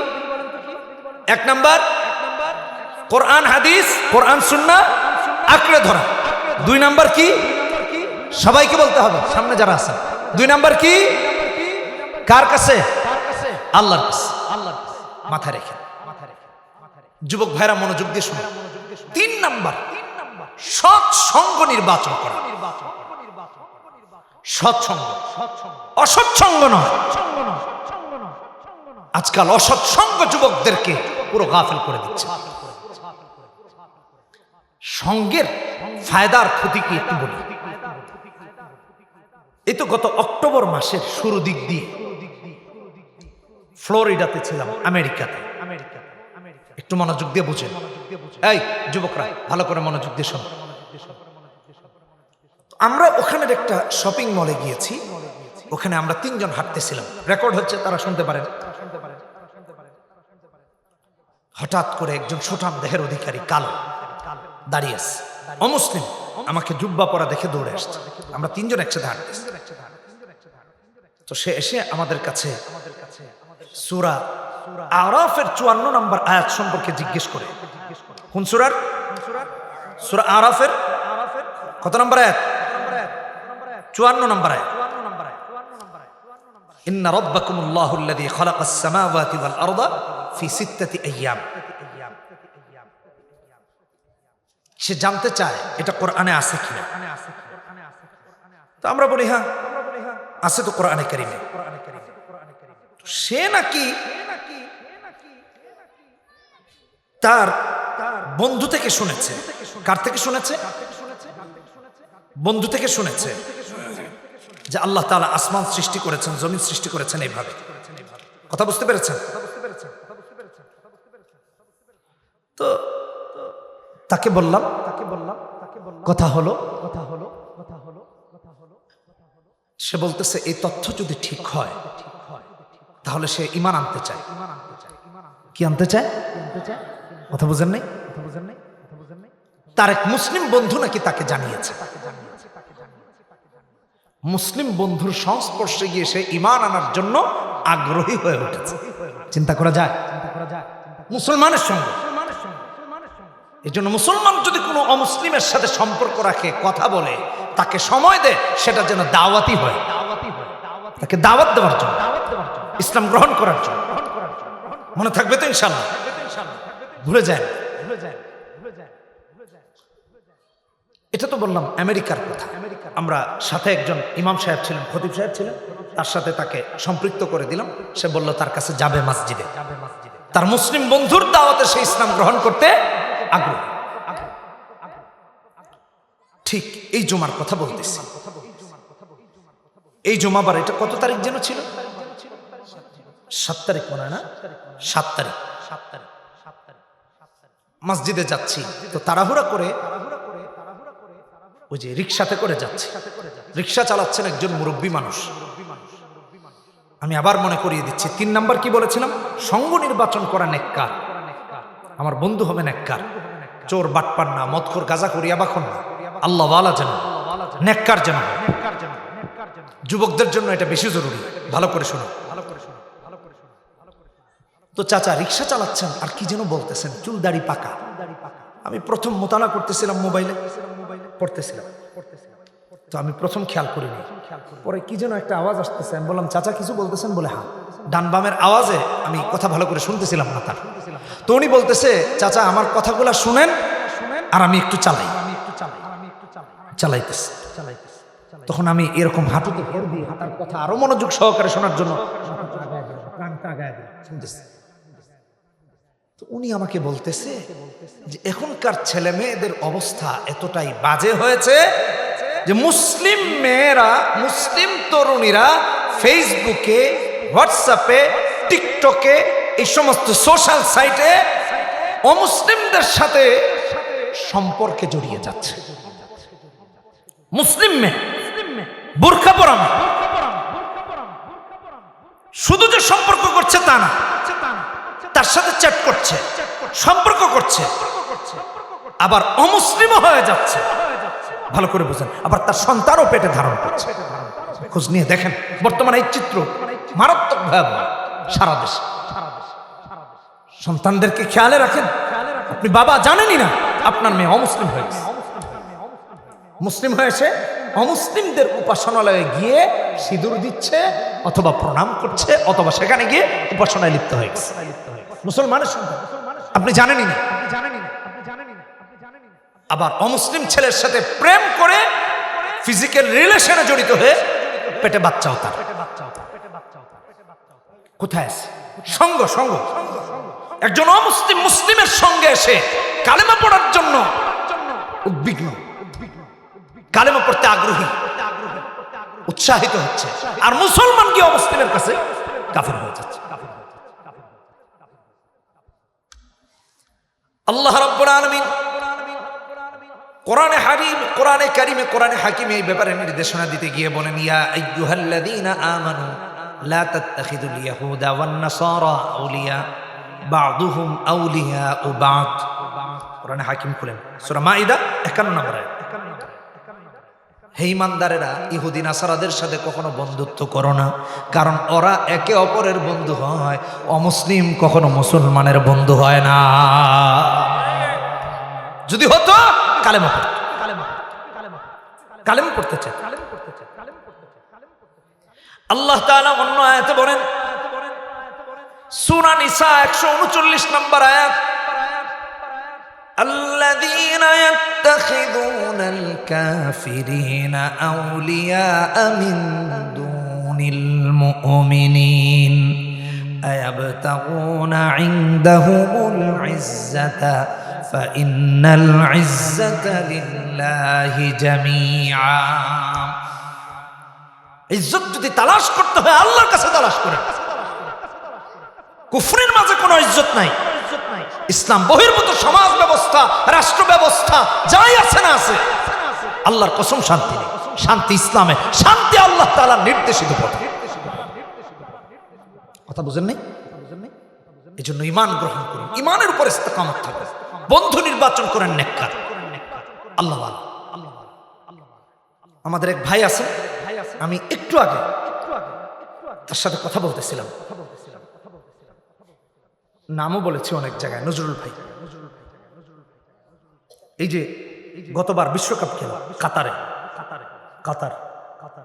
1 নাম্বার কোরআন হাদিস, কোরআন সুন্নাহ আঁকড়ে ধরা। 2 নাম্বার কি? সবাইকে বলতে হবে, সামনে যারা আছেন। 2 নাম্বার কি? কার কাছে? আল্লাহর কাছে। মাথায় রেখে যুবক ভাইরা মনোযোগ দিয়ে শুনুন। 3 নাম্বার সৎ সঙ্গ নির্বাচন করা। সৎসঙ্গ, অসৎ সঙ্গ নয়। আজকাল অসৎ সঙ্গ যুবকদেরকে পুরো গাফেল করে দিচ্ছে। সঙ্গের ফায়দার ক্ষতি কি একটু বলি। এই তো গত অক্টোবর মাসের শুরু দিক দিয়ে ফ্লোরিডাতে ছিলাম, আমেরিকাতে। একটু মনোযোগ দিয়ে বুঝেন, এই যুবকরা ভালো করে মনোযোগ দিয়ে শোনো। আমরা ওখানের একটা শপিং মলে গিয়েছি, ওখানে আমরা 3 জন হাঁটতেছিলাম, রেকর্ড হচ্ছে, তারা শুনতে পারেন। হঠাৎ করে একজন সুঠাম দেহের অধিকারী কালো দাঁড়িয়ে আছে, অমুসলিম, আমাকে জুব্বা পরা দেখে দৌড়ে আসছে। আমরা 3 জন একসাথে হাঁটতেছি। তো সে এসে আমাদের কাছে সূরা আরাফের 54 নম্বর আয়াত সম্পর্কে জিজ্ঞেস করে। কোন সূরার? সূরা আরাফের কত নম্বর আয়াত? 54 নম্বর আয়াত। ইন্না রাব্বাকুমুল্লাহুল্লাযী খালাকাস সামাওয়াতি ওয়াল আরদা ফি সিত্তাতি আইয়াম। সে জানতে চায় এটা কোরআনে আছে কিনা। তো আমরা বলি হ্যাঁ আছে তো কোরআনে কারিমে। সে নাকি তার বন্ধু থেকে শুনেছে। কার থেকে শুনেছে? বন্ধু থেকে শুনেছে যে আল্লাহ তাআলা আসমান সৃষ্টি করেছেন, জমিন সৃষ্টি করেছেন এইভাবে। কথা বুঝতে পেরেছেন? তো তাকে বললাম কথা হলো। সে বলতেছে এই তথ্য যদি ঠিক হয় তাহলে সে ঈমান আনতে চায়। কি আনতে চায়? কথা বুঝেন নাই? তার এক মুসলিম বন্ধু নাকি তাকে জানিয়েছে। মুসলিম বন্ধুর সংস্পর্শে গিয়ে সে ঈমান আনার জন্য আগ্রহী হয়ে উঠেছে। চিন্তা করা যায়? মুসলমানের সঙ্গে। এই জন্য মুসলমান যদি কোনো অমুসলিমের সাথে সম্পর্ক রাখে, কথা বলে, তাকে সময় দেয়, সেটা যেন দাওয়াতি হয়। তাকে দাওয়াত দেওয়ার জন্য, ইসলাম গ্রহণ করার জন্য। মনে থাকবে তো ইনশাআল্লাহ? ভুলে যায়। এটা তো বললাম আমেরিকার কথা। আমরা সাথে একজন ইমাম সাহেব ছিলেন, খতিব সাহেব ছিলেন, তার সাথে তাকে সম্পৃক্ত করে দিলাম। সে বলল তার কাছে যাবে মসজিদে। তার মুসলিম বন্ধুর দাওয়াতে সে ইসলাম গ্রহণ করতে আগ্রহী। ঠিক এই জুমার কথা বলতেছি। এই জুমাবার এটা কত তারিখ যেন ছিল? 7 তারিখ মনে হয় না? 7 তারিখ। মসজিদে যাচ্ছি তো তাড়াহুড়া করে ওই যে রিক্সাতে করে যাচ্ছি। রিক্সা চালাচ্ছেন একজন মুরব্বী মানুষ। আমি আবার মনে করিয়ে দিচ্ছি 3 নাম্বার কি বলেছিলাম? সঙ্গ নির্বাচন করা নেককার। আমার বন্ধু হবে নেককার, চোর বাটপার না, মদখোর গাঁজাখোর ইয়াবাখোর না, আল্লাহ ওয়ালা যেন, নেককার যেন। যুবকদের জন্য এটা বেশি জরুরি। ভালো করে শুনো। তো চাচা রিক্সা চালাচ্ছেন আর কি যেন বলতেছেন, চুল দাড়ি পাকা। আমি প্রথম মোতালা করতেছিলাম, মোবাইলে পড়তেছিলাম, তো আমি প্রথম খেয়াল করিনি। পরে কি যেন একটা আওয়াজ আসতেছে। আমি বললাম চাচা কিছু বলতেছেন? বলে হ্যাঁ। ডান বামের আওয়াজে আমি কথা ভালো করে শুনতেছিলাম না তার। তো উনি বলতেছে চাচা আমার কথাগুলা শুনেন আর আমি একটু চালাই। চালাইতেছে। তখন আমি এরকম হাঁটুতে ভর দিয়ে তার কথা আরো মনোযোগ সহকারে শোনার জন্য শুনতেছি। তো উনি আমাকে বলতেছে যে এখনকার ছেলে মেয়েদের অবস্থা এতটাই বাজে হয়েছে যে মুসলিম মেয়েরা, মুসলিম তরুণীরা ফেসবুকে, হোয়াটসঅ্যাপে, টিকটকে, এই সমস্ত সোশ্যাল সাইটে অমুসলিমদের সাথে সম্পর্কে জড়িয়ে যাচ্ছে। মুসলিম মেয়ে, বোরকা পরা মেয়ে, শুধু যে সম্পর্ক করছে তা না, তার সাথে চ্যাট করছে, সম্পর্ক করছে, আবার অমুসলিমও হয়ে যাচ্ছে। ভালো করে বুঝেন। আবার তার সন্তানও পেটে ধারণ করছে। খোঁজ নিয়ে দেখেন বর্তমানে এই চিত্র মারাত্মক ভয়াবহ সারা দেশে। সন্তানদেরকে খেয়ালে রাখেন। আপনি বাবা জানেনই না আপনার মেয়ে অমুসলিম হয়েছে। মুসলিম হয়েছে, অমুসলিমদের উপাসনালয়ে গিয়ে সিঁদুর দিচ্ছে, অথবা প্রণাম করছে, অথবা সেখানে গিয়ে উপাসনায় লিপ্ত হয়ে গেছে। মুসলমানের সন্তান আপনি জানেনই না। আবার অমুসলিম ছেলের সাথে প্রেম করে ফিজিক্যাল রিলেশনে জড়িত হয়ে পেটে বাচ্চাও তার। কোথায় আছে সঙ্গ? সঙ্গ একজন অমুসলিম মুসলিমের সঙ্গে এসে কালেমা পড়ার জন্য উদ্বিগ্ন, কালেমা পড়তে আগ্রহী, উৎসাহিত হচ্ছে, আর মুসলমান কি অমুসলিমের কাছে কাফের হয়ে যাচ্ছে। আল্লাহ রাব্বুল আলামিন কোরআনে হাকিম, কোরআনে কারিমে, কোরআনে হাকিমে এই ব্যাপারে নির্দেশনা দিতে গিয়ে বলেন ইয়া আইয়ুহাল্লাযীনা আমানু লা তাত্তাখিযুল ইয়াহুদা ওয়ান নাসারা আউলিয়া বা'দুহুম আউলিয়াউ বা'দ। কোরআনে হাকিম খুলেন সূরা মাইদা 51 নম্বর আয়াত। হে ঈমানদারেরা, ইহুদি নাসারাদের সাথে কখনো বন্ধুত্ব করো না, কারণ ওরা একে অপরের বন্ধু হয়। অমুসলিম কখনো মুসলমানের বন্ধু হয় না। যদি হতো কালেমা পড়তো, কালেমা পড়তে চায়। আল্লাহ তাআলা অন্য আয়াতে বলেন, সূরা নিসা 139 নম্বর আয়াত, الذين يتخذون الكافرين أولياء من دون المؤمنين أيبتغون عندهم العزة فإن العزة لله جميعا। ইজ্জত যদি তালাশ করতে হয় আল্লাহর কাছে তালাশ করেন। কুফরের মাঝে কোনো ইজ্জত নাই। ইসলাম বহির্ভূত সমাজ ব্যবস্থা, রাষ্ট্র ব্যবস্থা যাই আছে না আছে, আল্লাহর কসম শান্তি নেই। শান্তি ইসলামে, শান্তি আল্লাহ তাআলার নির্দেশিত পথে। কথা বুঝেন নাই? এই জন্য ঈমান গ্রহণ করুন, ঈমানের উপর ইস্তেকামত থাকুন, বন্ধু নির্বাচন করেন নেককার আল্লাহ ওয়ালা। আমাদের এক ভাই আছে, আমি একটু আগে তার সাথে কথা বলতেছিলাম, নামও বলেছি অনেক জায়গায়, নজরুল ভাই। এই যে গতবার বিশ্বকাপ খেলা কাতারে, কাতার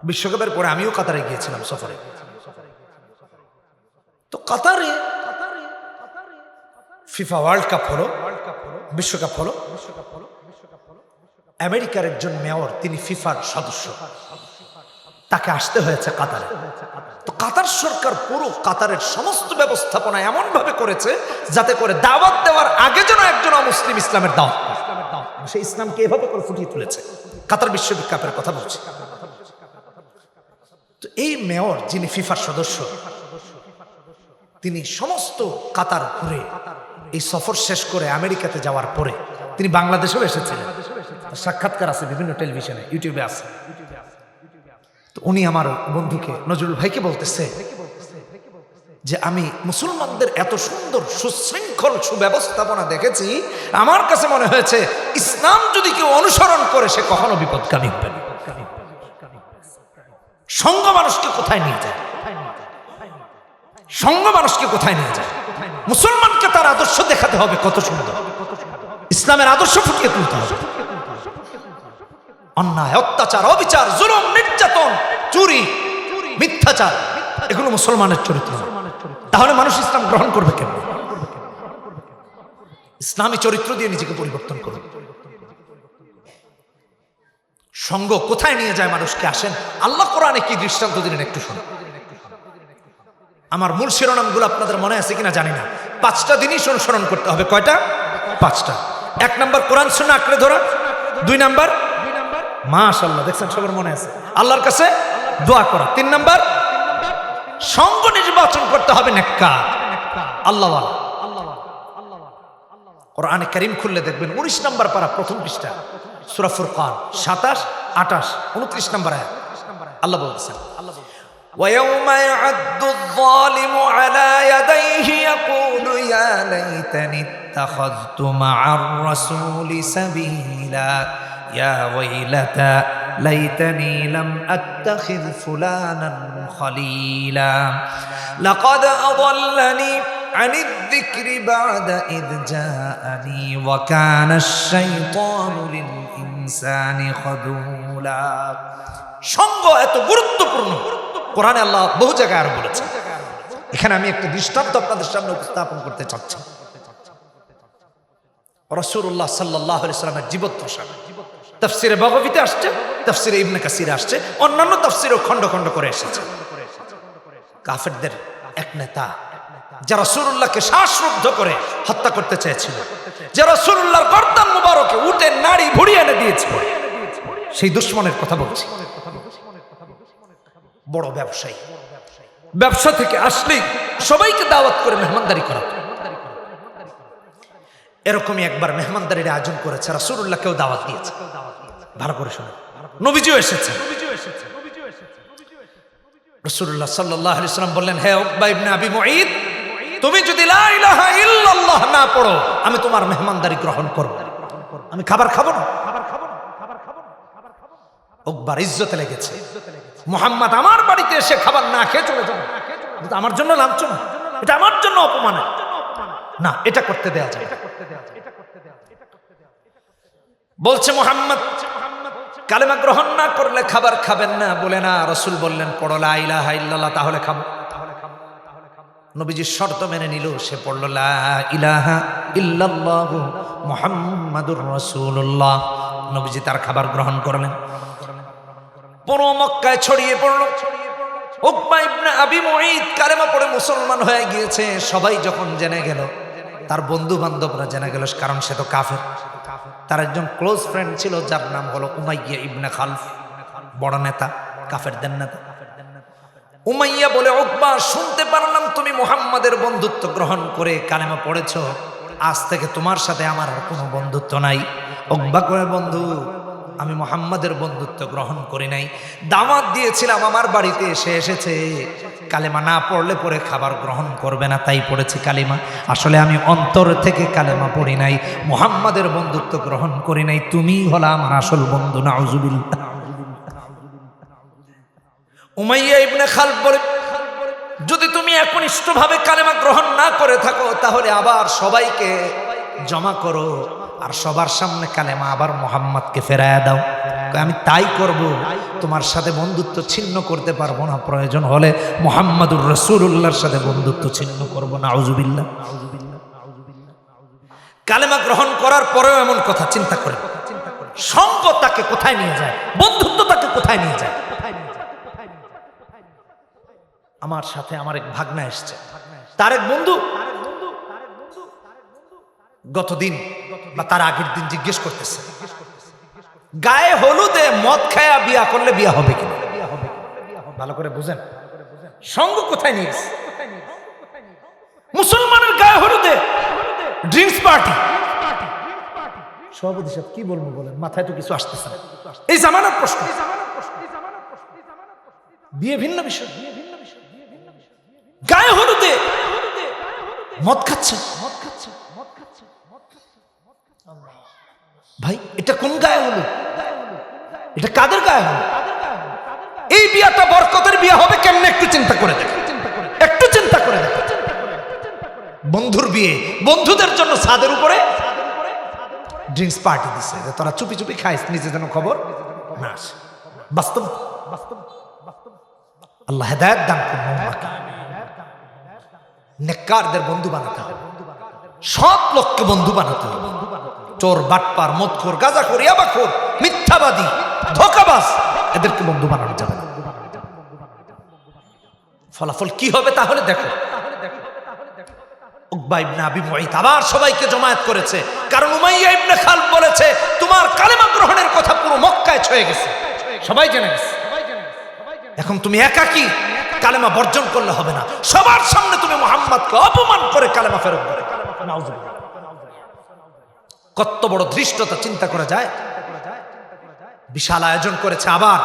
বিশ্বকাপের পরে আমিও কাতারে গিয়েছিলাম সফরে। তো কাতারে ফিফা ওয়ার্ল্ড কাপ হলো, বিশ্বকাপ হলো। আমেরিকার একজন মেয়র, তিনি ফিফার সদস্য, তাকে আসতে হয়েছে কাতারে। তো কাতার সরকার পুরো কাতারের সমস্ত ব্যবস্থাপনা এমন ভাবে করেছে যাতে করে দাওয়াত দেওয়ার আগে যেন একজন অমুসলিম ইসলামের দাওয়াত, সে ইসলামকে এভাবে করে ফুটিয়ে তুলেছে। কাতার বিশ্বকাপের কথা বলছি। তো এই মেয়র যিনি ফিফার সদস্য, তিনি সমস্ত কাতার ঘুরে এই সফর শেষ করে আমেরিকাতে যাওয়ার পরে তিনি বাংলাদেশেও এসেছিলেন। সাক্ষাৎকার আছে বিভিন্ন টেলিভিশনে, ইউটিউবে আছে। তো উনি আমার বন্ধুকে, নজরুল ভাইকে বলতেছে যে আমি মুসলমানদের এত সুন্দর সুশৃঙ্খল সুব্যবস্থাপনা দেখেছি, আমার কাছে মনে হয়েছে ইসলাম যদি কেউ অনুসরণ করে সে কখনো বিপদগামী হবে না। সঙ্গ মানুষকে কোথায় নিয়ে যায়, সঙ্গ মানুষকে কোথায় নিয়ে যায়। মুসলমানকে তার আদর্শ দেখাতে হবে কত সুন্দর, ইসলামের আদর্শ ফুটিয়ে তুলতে হবে। অন্যায়, অত্যাচার, অবিচার, জুলুম, নির্যাতন, চুরি, মিথ্যাচার, এগুলো মুসলমানের চরিত্র। তাহলে মানুষ ইসলাম গ্রহণ করবে কেন? ইসলামী চরিত্র দিয়ে নিজেকে পরিবর্তন করবে। সঙ্গ কোথায় নিয়ে যায় মানুষকে, আসেন আল্লাহ কোরআনে কি দৃষ্টান্ত দিলেন একটু শুনুন। আমার মূল শিরোনামগুলো আপনাদের মনে আছে কিনা জানি না। 5টা জিনিস অনুসরণ করতে হবে। কয়টা? 5টা। 1 নাম্বার কোরআন সুন্নাহ আঁকড়ে ধরা। 2 নাম্বার মাশাআল্লাহ, দেখছেন সবার মনে আছে, আল্লাহর কাছে দোয়া করা। 3 নাম্বার সঙ্গ নির্বাচন করতে হবে নেককার আল্লাহ ওয়ালা। কোরআনে কারীম খুললে দেখবেন 19 নাম্বার পারা, প্রথম পৃষ্ঠা, সূরা ফুরকান 27, 28, 29 নাম্বার আয়াত। আল্লাহ বলতেছেন, وَيَوْمَ يَعَضُّ الظَّالِمُ عَلَى يَدَيْهِ يَقُولُ يَا لَيْتَنِي اتَّخَذْتُ مَعَ الرَّسُولِ سَبِيلًا يَا وَيْلَتَى لَيْتَنِي لَمْ أَتَّخِذْ فُلَانًا خَلِيلًا لَقَدْ أَضَلَّنِي عَنِ الذِّكْرِ بَعْدَ إِذْ جَاءَنِي وَكَانَ الشَّيْطَانُ لِلْإِنسَانِ خَذُولًا। সঙ্গ এত গুরুত্বপূর্ণ, কোরআনে আল্লাহ বহু জায়গায় আরো বলেছেন। এখানে আমি একটা দৃষ্টান্ত আপনাদের সামনে উপস্থাপন করতে চাচ্ছি। রাসূলুল্লাহ সাল্লাল্লাহু আলাইহি ওয়াসাল্লামের জীবদ্দশা তাফসীরে বাগাবীতে আসছে, তাফসীরে ইবনে কাসিরে আসছে, অন্যান্য তাফসীরেও খণ্ড খণ্ড করে এসেছে। কাফেরদের এক নেতা যে রাসূলুল্লাহকে শ্বাসরুদ্ধ করে হত্যা করতে চেয়েছিল, যে রাসূলুল্লাহর গর্দান মুবারকে উটের নাড়ি ভুড়ি এনে দিয়েছিল, সেই দুশমনের কথা বলছি। বড় ব্যবসায়ী, ব্যবসা থেকে আসলেই সবাইকে দাওয়াত করে মেহমানদারি করা। এরকমই একবার মেহমানদারির আয়োজন করেছে, রাসূলুল্লাহকেও দাওয়াত দিয়েছে। ভালো করে শুনুন, নবীজিও এসেছে। রাসূলুল্লাহ সাল্লাল্লাহু আলাইহি ওয়াসাল্লাম বললেন, হে উকবা ইবনে আবি মুঈদ, তুমি যদি লা ইলাহা ইল্লাল্লাহ না পড়ো আমি তোমার মেহমানদারি গ্রহণ করব, আমি খাবার খাবো না। উকবার ইজ্জতে লেগেছে, মুহাম্মদ আমার বাড়িতে এসে খাবার না খেয়ে চলে যাবে, এটা আমার জন্য লাঞ্ছনা, এটা আমার জন্য অপমান, না এটা করতে দেয়া যায়। বলছে মুহাম্মদ কালেমা গ্রহণ না করলে খাবার খাবেন না বলে না, রাসূল বললেন পড়ো লা ইলাহা ইল্লাল্লাহ, তাহলে খাবো। নবীজি শর্ত মেনে নিল, সে পড়ল লা ইলাহা ইল্লাল্লাহ মুহাম্মাদুর রাসূলুল্লাহ। নবীজি তার খাবার গ্রহণ করলেন। পুরো মক্কায় ছড়িয়ে পড়ল। উকবা ইবনে আবি মুঈত কালেমা পড়ে মুসলমান হয়ে গিয়েছে। সবাই যখন জেনে গেল, তার বন্ধু বান্ধবরা জেনে গেল, কারণ সে তো কাফের। তার একজন ক্লোজ ফ্রেন্ড ছিল যার নাম হলো উমাইয়া ইবনে খালফ, বড় নেতা, কাফেরদের নেতা। উমাইয়া বলে, উকবা শুনতে পারলাম তুমি মুহাম্মাদের বন্ধুত্ব গ্রহণ করে কালেমা পড়েছো, আজ থেকে তোমার সাথে আমার আর কোনো বন্ধুত্ব নাই। উকবা করে, বন্ধু আমি মুহাম্মাদের বন্ধুত্ব গ্রহণ করি নাই, দাওয়াত দিয়েছিলাম আমার বাড়িতে, সে এসেছে, কালেমা না পড়লে পরে খাবার গ্রহণ করবে না, তাই পড়েছি কালেমা। আসলে আমি অন্তর থেকে কালেমা পড়ি নাই, মুহাম্মাদের বন্ধুত্ব গ্রহণ করি নাই, তুমিই হলা আমার আসল বন্ধু। নাউজুবিল্লাহ। উমাইয়া ইবনে খালফ বলে, যদি তুমি একনিষ্ঠভাবে কালেমা গ্রহণ না করে থাকো, তাহলে আবার সবাইকে জমা করো আর সবার সামনে কালেমা আবার মুহাম্মাদকে ফেরায়া দাও। আমি তাই করব, তোমার সাথে বন্ধুত্ব ছিন্ন করতে পারবো না, প্রয়োজন হলে মুহাম্মাদুর রাসূলুল্লাহর সাথে বন্ধুত্ব ছিন্ন করব। নাউজুবিল্লাহ। কালেমা গ্রহণ করার পরেও এমন কথা চিন্তা করে, সঙ্গ তাকে কোথায় নিয়ে যায়, বন্ধুত্ব তাকে কোথায় নিয়ে যায়। আমার সাথে আমার এক ভাগনা এসছে, তার এক বন্ধু গতদিন বা তার আগের দিন জিজ্ঞেস করতেছে, গায়ে হলুদে মদ খায়া বিয়া করলে বিয়া হবে কিনা? ভালো করে বুঝেন, সঙ্গ কোথায় নিয়ে গেছে? মুসলমানের গায়ে হলুদে ড্রিঙ্কস পার্টি। সভাপতি সাহেব কি বলবো বলেন, মাথায় তো কিছু আসতেছে না। এই জামানার প্রশ্ন, বিয়ে ভিন্ন বিষয়, গায়ে হলুদে মদ খাচ্ছে। ভাই এটা কোন গায়ে হলুদ? এটা কাদের গায়ে হলুদ? এই বিয়াটা বরকতের বিয়া হবে কেমনে একটু চিন্তা করে দেখ, একটু চিন্তা করে দেখ। বন্ধুর বিয়ে, বন্ধুদের জন্য ছাদের উপরে ড্রিঙ্কস পার্টি দিচ্ছে, তোরা চুপি চুপি খাইস, নিজে যেন খবর না আসে। বাস্তব, আল্লাহ হেদায়েত দান করুন। নেককারদের বন্ধু বানাতে হবে, সৎ লোককে বন্ধু বানাতে হবে। চোর, বাটপার, মদখোর, গাঁজাখোর, ইয়াবাখোর, মিথ্যাবাদী, ধোঁকাবাজ, এদেরকে বন্ধু বানানো যাবে না। ফলাফল কি হবে তাহলে দেখো। উকবা ইবনে আবি মুঈত আবার সবাইকে জমায়েত করেছে, কারণ উমাইয়া ইবনে খালফ বলেছে তোমার কালেমা গ্রহণের কথা পুরো মক্কায় ছয়ে গেছে, সবাই জেনে গেছে। এখন তুমি একাকী কালেমা বর্জন করলে হবে না, সবার সামনে তুমি মুহাম্মদকে অপমান করে কালেমা ফেরত দেবে। নাউজুবিল্লাহ। কত বড় ধৃষ্টতা চিন্তা করা যায়। বিশাল আয়োজন করেছে আবার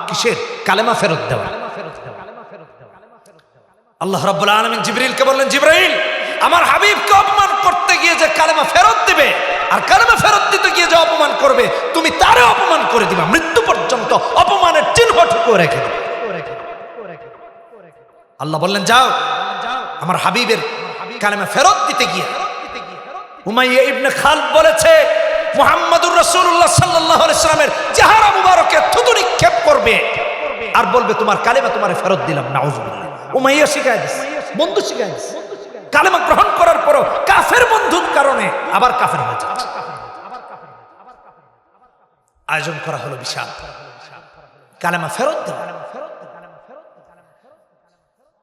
কিসের? কালেমা ফেরত দেওয়া। আল্লাহ রাব্বুল আলামিন জিবরিলকে বললেন, জিবরাইল আমার হাবিবকে অপমান করতে গিয়ে যে কালেমা ফেরত দিবে আর কালেমা ফেরত দিতে গিয়ে যে অপমান করবে, তুমি তারে অপমান করে দিবা, মৃত্যু পর্যন্ত অপমানের চিহ্নটুকু রেখে দিবে। আল্লাহ বললেন, যাও আমার হাবিবের কালেমা ফেরত দিতে গিয়ে। উমাইয়া ইবনে খালফ বলেছে মুহাম্মাদুর রাসূলুল্লাহ সাল্লাল্লাহু আলাইহি সাল্লামের চেহারা মুবারকে থুতু নিক্ষেপ করবে আর বলবে তোমার কালেমা তোমারে ফেরত দিলাম। নাউজুবিল্লাহ। উমাইয়া শিখায় দিছে, বন্ধু শিখায় দিছে, কালেমা গ্রহণ করার পরও কাফের বন্ধুর কারণে আবার কাফের হয়ে যাচ্ছে। আয়োজন করা হলো বিশাল, কালেমা ফেরত দেওয়া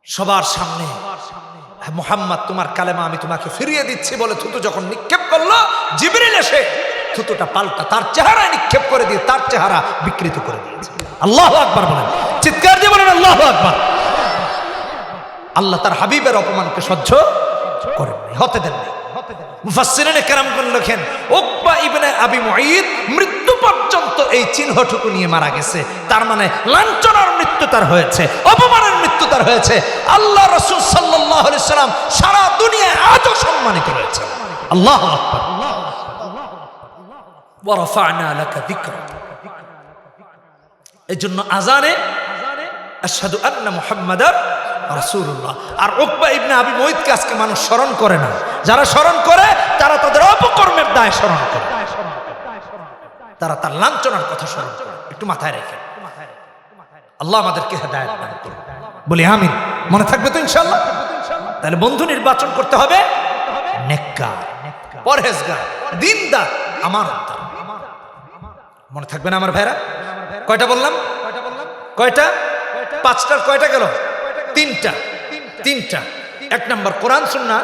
সবার সামনে। মুহাম্মদ তোমার কালেমা আমি তোমাকে ফিরিয়ে দিচ্ছি বলে থুতু যখন নিক্ষেপ করলো, জিবরিল এসে থুতুটা পাল্টা তার চেহারায় নিক্ষেপ করে দিয়ে তার চেহারা বিকৃত করে দিয়েছে। আল্লাহু আকবার বলেন, চিৎকার দিয়ে বলেন আল্লাহু আকবার। আল্লাহ তার হাবিবের অপমানকে সহ্য করেন নাই, হতে দেন নাই। মুফাসসিরিনে কেরামগণ লেখেন, উকবা ইবনে আবি মুঈত মৃত্যু পর্যন্ত এই চিহ্নটুকু নিয়ে মারা গেছে। তার মানে লাঞ্ছনার মৃত্যু তার হয়েছে, অপমানের মৃত্যু তার হয়েছে। আল্লাহ রাসূল সাল্লাল্লাহু আলাইহি সাল্লাম সারা দুনিয়ায় আজও সম্মানিত রয়েছে। আল্লাহু আকবার। ওয়া রাফা'না লাকা যিকরাক। এজন্য আযানে আশহাদু আন্না মুহাম্মাদার রাসূলুল্লাহ। আর উকবা ইবনে আবি মুঈতকে আজকে মানুষ স্মরণ করে না। যারা স্মরণ করে তারা তাদের অপকর্মের দায় স্মরণ করে, তারা তার লাঞ্ছনার কথা স্মরণ করে। একটু মাথায় রেখেন। আল্লাহ আমাদেরকে হেদায়েত দান করুন, বলি আমিন। মনে থাকবে তো ইনশাআল্লাহ? তাহলে বন্ধু নির্বাচন করতে হবে নেককার, পরহেজগার, দিনদার, আমানতদার। মনে থাকবে না আমার ভাইরা? কয়টা বললাম? কয়টা? পাঁচটার কয়টা গেল? তিনটা। এক নাম্বার কোরআন সুন্নাহ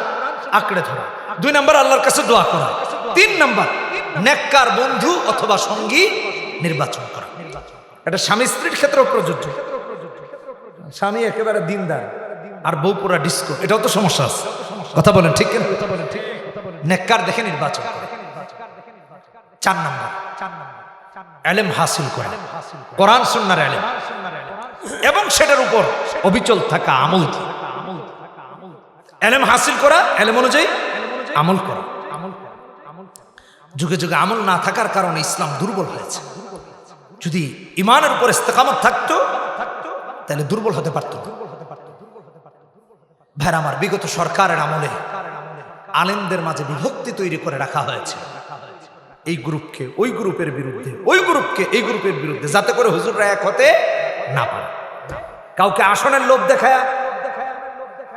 আঁকড়ে ধরা, 2 নাম্বার আল্লাহর কাছে দোয়া করা, 3 নাম্বার নেককার বন্ধু অথবা সঙ্গী নির্বাচন করা। এটা স্বামী স্ত্রীর ক্ষেত্রেও প্রযোজ্য। স্বামী একেবারে দিনদার আর বউ পুরা ডিস্কো, এটাও তো সমস্যা আছে। কথা বলেন ঠিক কিনা? নেককার দেখে নির্বাচন করা। 4 নাম্বার ইলম হাসিল করা, কোরআন সুন্নাহর ইলম, এবং সেটার উপর অবিচল থাকা, আমল করা। ইলম হাসিল করা, ইলম অনুযায়ী আমল করা। যুগে যুগে আমল না থাকার কারণে ইসলাম দুর্বল হয়েছে। যদি ইমানের উপর ইস্তেকামত থাকতো তাহলে দুর্বল হতে পারত। ভাইরা আমার, বিগত সরকারের আমলে আলেমদের মাঝে বিভক্তি তৈরি করে রাখা হয়েছে। এই গ্রুপকে ওই গ্রুপের বিরুদ্ধে, ওই গ্রুপকে এই গ্রুপের বিরুদ্ধে, যাতে করে হুজুররা এক হতে না পারে। কাউকে আসনের লোভ দেখায়া,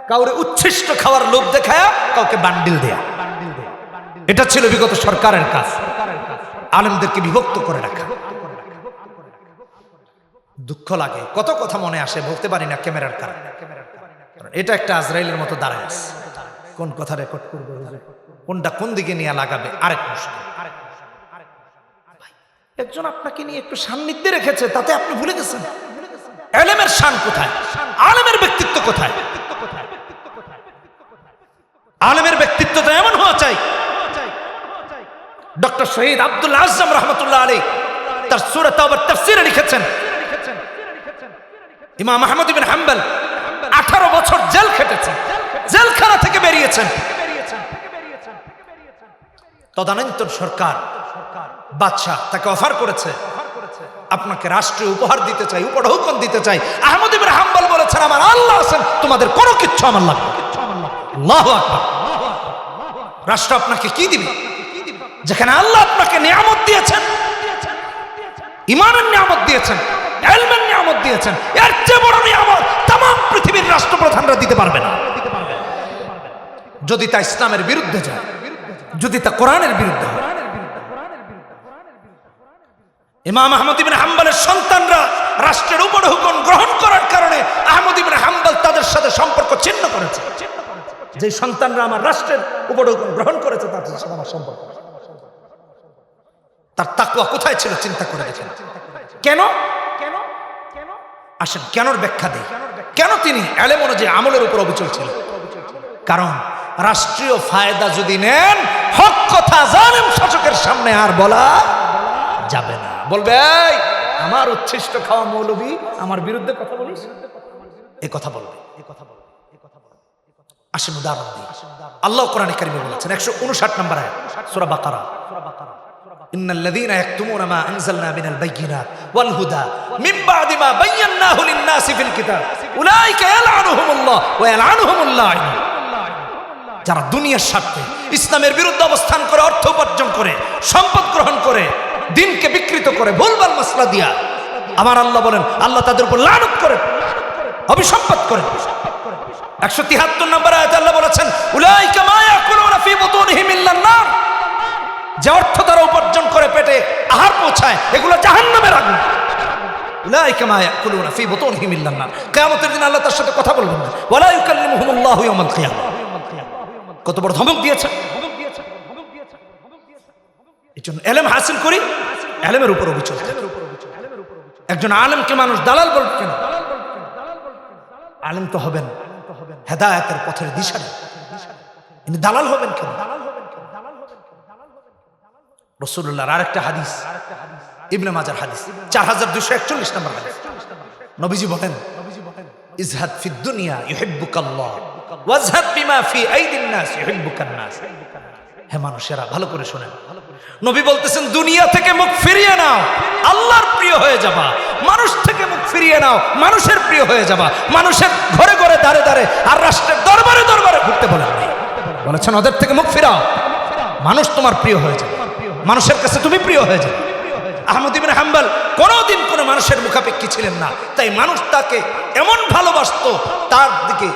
কাউরে উচ্ছিষ্ট খাওয়ার লোভ দেখায়া, কাউকে বান্ডিল দেয়া, এটা ছিল বিগত সরকারের কাজ, আলেমদেরকে বিভক্ত করে রাখা। দুঃখ লাগে, কত কথা মনে আসে, বলতে পারি না ক্যামেরার কারণে। এটা একটা আজরাইলের মতো দাঁড়ায় আছে, কোন কথা রেকর্ড করবে, কোনটা কোন দিকে নিয়ে লাগাবে, আরেক মুশকিল। একজন আপনাকে নিয়ে একটু সান্নিধ্যে রেখেছে, তাতে আপনি ভুলে গেছেন ইলমের শান কোথায়, আলেমের ব্যক্তিত্ব কোথায়। আলেমের ব্যক্তিত্বটা এমন হওয়া চাই। ডক্টর শহীদ আব্দুল আজম রহমতুল্লাহ আলাইহি তার সূরা তাওবার তাফসীরে লিখেছেন, ইমাম আহমদ ইবনে হাম্বল 18 বছর জেল খেটেছেন, জেলখানা থেকে বেরিয়েছেন। তদানীন্তন সরকার, বাদশাহ তাকে অফার করেছে, আপনাকে রাষ্ট্রীয় উপহার দিতে চাই, উপঢৌকন দিতে চাই। আহমদ ইবনে হাম্বল বলেছেন, আমার আল্লাহ আছেন, তোমাদের কোনো কিচ্ছু আমার লাগবে না। আল্লাহু আকবার। রাষ্ট্র আপনাকে কি দিবে যেখানে আল্লাহ আপনাকে নিয়ামত দিয়েছেন, ঈমানের নিয়ামত দিয়েছেন, ইলমের নিয়ামত দিয়েছেন, এর চেয়ে বড় নিয়ামত तमाम পৃথিবীর রাষ্ট্রপ্রধানরা দিতে পারবে না। যদি তা ইসলামের বিরুদ্ধে যায়, যদি তা কোরআনের বিরুদ্ধে হয়। ইমাম আহমদ ইবনে হাম্বলের সন্তানরা রাষ্ট্রের উপঢৌকন গ্রহণ করার কারণে আহমদ ইবনে হাম্বল তাদের সাথে সম্পর্ক ছিন্ন করেছে। যে সন্তানরা আমার রাষ্ট্রের উপঢৌকন গ্রহণ করেছে তাদের সাথে আমার সম্পর্ক, তার তাকওয়া কোথায় ছিল চিন্তা করে দেখেন। কেন? আসেন কেনর ব্যাখ্যা দিই। কেন তিনি ইলম অনুযায়ী আমলের উপর অবিচল ছিল? কারণ রাষ্ট্রীয় ফায়দা যদি নেন, হক কথা জালেম শাসকের সামনে আর বলা যাবে না। বলবে, এই আমার উচ্ছিষ্ট খাওয়া মৌলবী আমার বিরুদ্ধে কথা বলিস, এই কথা বলবে। আসেন উদাহরণ দিই। আল্লাহ কোরআনে কারিমে বলেছেন 159 নম্বর আয়াত সূরা বাকারা, ইন্নাল্লাযীনা ইয়াকতুমুনা মা আনজালনা মিনাল বাইয়িনাত ওয়াল হুদা মিন বা'দি মা বায়্যানাহু লিন-নাসি ফিল কিতাব উলাইকা ইয়ালআনুহুমুল্লাহ ওয়া ইয়ালআনুহুমুল লাঈনুন। যারা দুনিয়ার স্বার্থে ইসলামের বিরুদ্ধে অবস্থান করে, অর্থ উপার্জন করে, সম্পদ গ্রহণ করে, দিনকে বিকৃত করে, ভুলভাল মাসলা দিয়া, আমার আল্লাহ বলেন আল্লাহ তাদের উপর লানত করেন, অভিসম্পাত করেন। 173 নম্বর আয়াতে আল্লাহ বলেছেন, উলাইকা মা ইয়াকুলুনা ফি বুতুনিহিম ইল্লান নার। যে অর্থ তারা উপার্জন করে পেটে আহার পৌঁছায়, এগুলো জাহান্নামের আগুন। উলাইকা মা ইয়াকুলুনা ফি বুতুনিহিম ইল্লান নার। কিয়ামতের দিন আল্লাহ তার সাথে কথা বলবেন না। ওয়ালা ইউকাল্লিমুহুমুল্লাহু ইয়াওমাল কিয়ামা। কত বড় ধমক দিয়েছে। এজন্য ইলম হাসিল করি, ইলমের উপর অবিচল। একজন আলেমকে মানুষ দালাল বলবে কেন? আলেম তো হবেন হেদায়েতের পথের দিশারি, ইনি দালাল হবেন কেন? রাসূলুল্লাহর আরেকটা হাদিস, ইবনে মাজার হাদিস 4241 নম্বর হাদিস, নবীজি বলেন, ইজহাদ ফিদ দুনিয়া ইউহিব্বুকাল্লাহ ওয়াজহাদ বিমা ফি আইদিন নাস ইউহিব্বুকান নাস। হে মানুষেরা, ভালো করে শুনেন, নবী বলতেছেন, দুনিয়া থেকে মুখ ফিরিয়ে নাও, আল্লাহর প্রিয় হয়ে যাবা। মানুষ থেকে মুখ ফিরিয়ে নাও, মানুষের প্রিয় হয়ে যাবা। মানুষের ঘরে ঘরে দাঁড়ে দাঁড়ে আর রাষ্ট্রের দরবারে দরবারে ঘুরতে বলেন নাই, বলেছেন ওদের থেকে মুখ ফিরাও, মানুষ তোমার প্রিয় হয়ে যাবে, মানুষের কাছে তুমি প্রিয় হয়ে যাবে। আহমদ ইবনে হাম্বল কোনোদিন কোনো মানুষের মুখাপেক্ষী ছিলেন না, তাই মানুষ তাকে এমন ভালোবাসতো, তার দিকে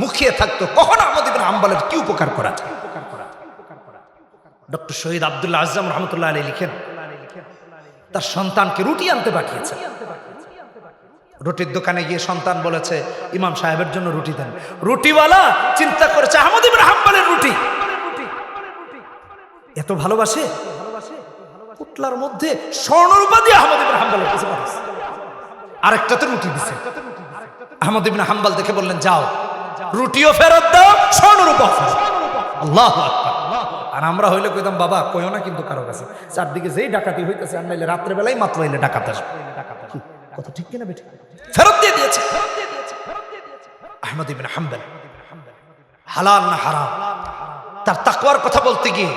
মুখিয়ে থাকতো কখন আহমদ ইবনে হাম্বলের কি উপকার করা যায়। ডক্টর শহীদ আব্দুল্লাহ আজম রহমতুল্লাহ আলাইহি লিখেন, তার সন্তানকে রুটি আনতে পাঠিয়েছেন। রুটির দোকানে গিয়ে সন্তান বলেছে, ইমাম সাহেবের জন্য রুটি দেন। রুটিওয়ালা চিন্তা করেছে আহমদ ইবনে হাম্বলের রুটি, এত ভালোবাসে, পুটলার মধ্যে স্বর্ণরূপা দিয়ে আহমদ ইবনে হাম্বলের কাছে পাঠিয়েছে। আরেকটাতে রুটি দিছে। আহমদ ইবনে হাম্বল দেখে বললেন, যাও রুটিও ফেরত দাও, স্বর্ণরূপা ফেরত। আল্লাহু আকবার। আর আমরা হইলে কইতাম, বাবা কইও না কিন্তু কারো কাছে, চারদিকে যেই ডাকাতি হইতেছে, আর নাইলে রাত্রে বেলায় মাত্র হইলে ডাকাত আসবে। কথা ঠিক কিনা বেঠিক? ফেরত দিয়ে দিয়েছে আহমদ ইবনে হাম্বল। হালাল না হারাম, তার তাকওয়ার কথা বলতে গিয়ে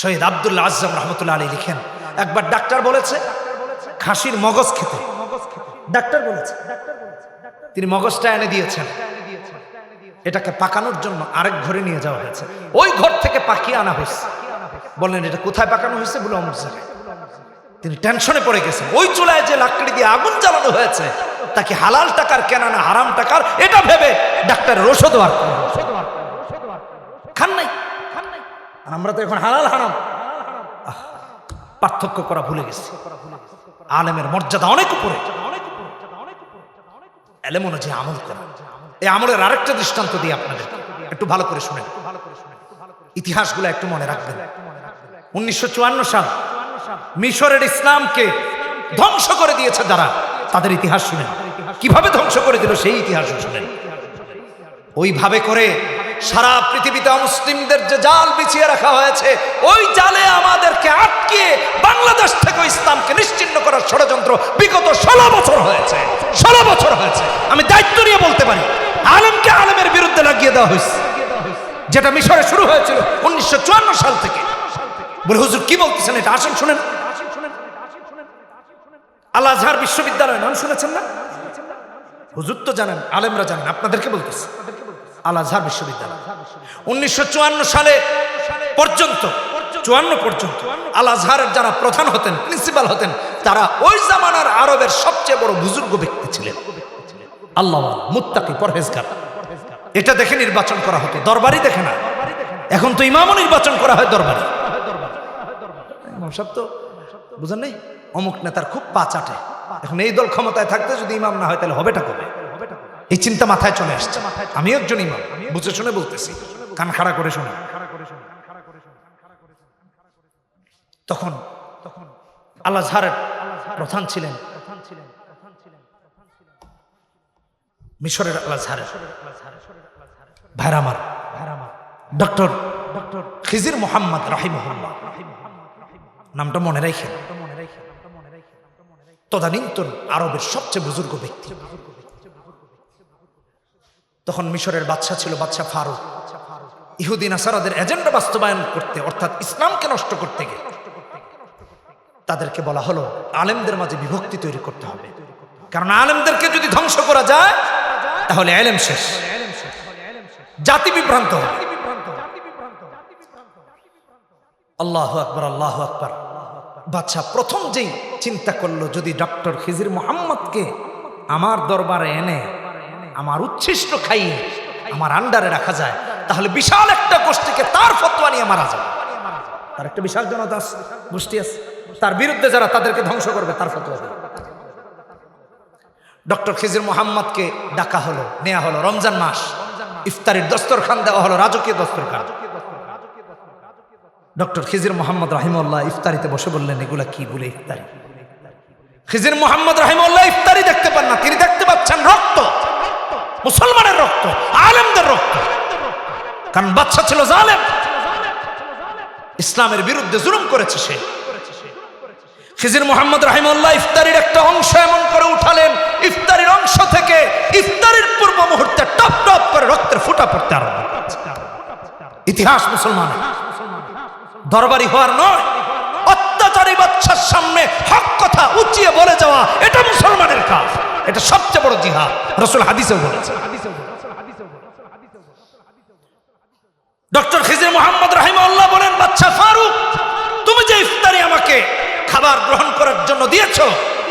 শহীদ আব্দুল্লাহ আজম রহমতুল্লাহ আলাইহি লিখেন, একবার ডাক্তার বলেছে খাসির মগজ খেতে, ডাক্তার বলেছে, তিনি মগজটা এনে দিয়েছেন, এটাকে পাকানোর জন্য আরেক ঘরে নিয়ে যাওয়া হয়েছে, ওই ঘর থেকে পাকিয়ে আনা হয়েছে। বললেন এটা কোথায় পাকানো হয়েছে? বলে অমুক জায়গায়। তিনি টেনশনে পড়ে গেছেন, ওই চুলায় যে লাকড়ি দিয়ে আগুন জ্বালানো হয়েছে তাকে হালাল টাকার কেনা না হারাম টাকার, এটা ভেবে ডাক্তারের ওষুধ আর খান নাই। আর আমরা তো এখন হালাল হারাম পার্থক্য করা ভুলে গেছি। আলেমের মর্যাদা অনেক উপরে, এলেম অনুযায়ী আমল করা। এই আমলের আরেকটা দৃষ্টান্ত দিয়ে আপনাদের একটু ভালো করে শুনেন, ইতিহাসগুলো একটু মনে রাখবেন। 1954 সাল মিশরের ইসলামকে ধ্বংস করে দিয়েছে যারা, তাদের ইতিহাস শুনেন, কিভাবে ধ্বংস করে দিল সেই ইতিহাস শুনেন। ওইভাবে করে সারা পৃথিবীতে মুসলিমদের যে জাল বিছিয়ে রাখা হয়েছে, ওই জালে আমাদেরকে আটকে বাংলাদেশ থেকে ইসলামকে নিশ্চিহ্ন করার ষড়যন্ত্র বিগত 16 বছর হয়েছে। 16 বছর হয়েছে, আমি দায়িত্ব নিয়ে বলতে পারি। আলেমকে আলেমের বিরুদ্ধে লাগিয়ে দেওয়া হয়েছে, যেটা মিশরে শুরু হয়েছিল 1954 সাল থেকে। বলে হুজুর কি বলতেছেন এটা? আসেন শুনেন। আল আজহার বিশ্ববিদ্যালয় নাম শুনেছেন না? হুজুর তো জানেন, আলেমরা জানেন, আপনাদেরকে বলতেছে। আল আজহার বিশ্ববিদ্যালয় 1954 সালে পর্যন্ত, 54 পর্যন্ত আল আজহারের যারা প্রধান হতেন, প্রিন্সিপাল হতেন, তারা ওই জামানার আরবের সবচেয়ে বড় বুজুর্গ ব্যক্তি ছিলেন। আল্লাহ মুত্তাকি, পরহেজগার। এটা দেখে নির্বাচন করা হতো, দরবারি দেখে না। এখন তো ইমামও নির্বাচন করা হয় দরবারি। সব তো বুঝেন নেই, অমুক নেতার খুব পা চাটে, এখন এই দল ক্ষমতায় থাকতে যদি ইমাম না হয় তাহলে হবেটা কবে? এই চিন্তা মাথায় চলে আসছে। আমি একজন ইমাম, বুঝে শুনে বলতেছি, কান খাড়া করে শুনে। তখন আল আজহারের প্রধান ছিলেন মিশরের আল আজহারের ভাইরামার ডক্টর খিজির মোহাম্মদ রাহিমাহুল্লাহ, নামটা মনে রাখেন। তদানীন্তন আরবের সবচেয়ে বুজুর্গ ব্যক্তি। তখন মিশরের বাদশা ছিল বাদশা ফারুক। ইহুদি নাসারাদের এজেন্ডা বাস্তবায়ন করতে, অর্থাৎ ইসলামকে নষ্ট করতে গিয়ে তাদেরকে বলা হলো আলেমদের মাঝে বিভক্তি তৈরি করতে হবে, কারণ আলেমদেরকে যদি ধ্বংস করা যায় তাহলে এলেম শেষ, জাতি বিভ্রান্ত হবে। আল্লাহু আকবার, আল্লাহু আকবার। বাদশা প্রথম যেই চিন্তা করলো, যদি ডক্টর খিজির মোহাম্মদকে আমার দরবারে এনে আমার উচ্ছিষ্ট খাইয়ে আমার আন্ডারে রাখা যায়, তাহলে বিশাল একটা গোষ্ঠীকে তার ফতোয়া নিয়ে মারা যাবে। তার একটা বিশাল জনতা গোষ্ঠী আছে, তার বিরুদ্ধে যারা, তাদেরকে ধ্বংস করবে তার ফতোয়া দেবে। ডক্টর খিজির মোহাম্মদকে ডাকা হলো, নেওয়া হলো। রমজান মাস, ইফতারির দস্তরখান দেওয়া হলো, রাজকীয় দস্তরখান। ডক্টর খিজির মোহাম্মদ রাহিমাহুল্লাহ ইফতারিতে বসে বললেন, এগুলা কি? বলে ইফতারি। খিজির মোহাম্মদ রাহিমাহুল্লাহ ইফতারি দেখতে পান না, তিনি দেখতে পাচ্ছেন রক্ত, মুসলমানের রক্ত, আলেমদের রক্ত। কারণ বাদশা ছিল জালেম, ইসলামের বিরুদ্ধে জুলুম করেছে সে। খিজির মোহাম্মদ রাহিমাহুল্লাহ ইফতারির একটা অংশ এমন করে উঠালেন, ইফতারির অংশ থেকে ইফতারির পূর্ব মুহূর্তে টপ টপ করে রক্তের ফোঁটা পড়তে আরম্ভ করেছে। ইতিহাস মুসলমানের দরবারি হওয়ার নয়, অত্যাচারী বাদশার সামনে হক কথা উঁচিয়ে বলে যাওয়া, এটা মুসলমানের কাজ, এটা সবচেয়ে বড় জিহাদ। রাসূল হাদিসেও বলেছে। ডক্টর খিজির মোহাম্মদ রাহিমাহুল্লাহ বলেন, বাদশা ফারুক, তুমি যে ইফতারি আমাকে খাবার গ্রহণ করার জন্য দিয়েছো,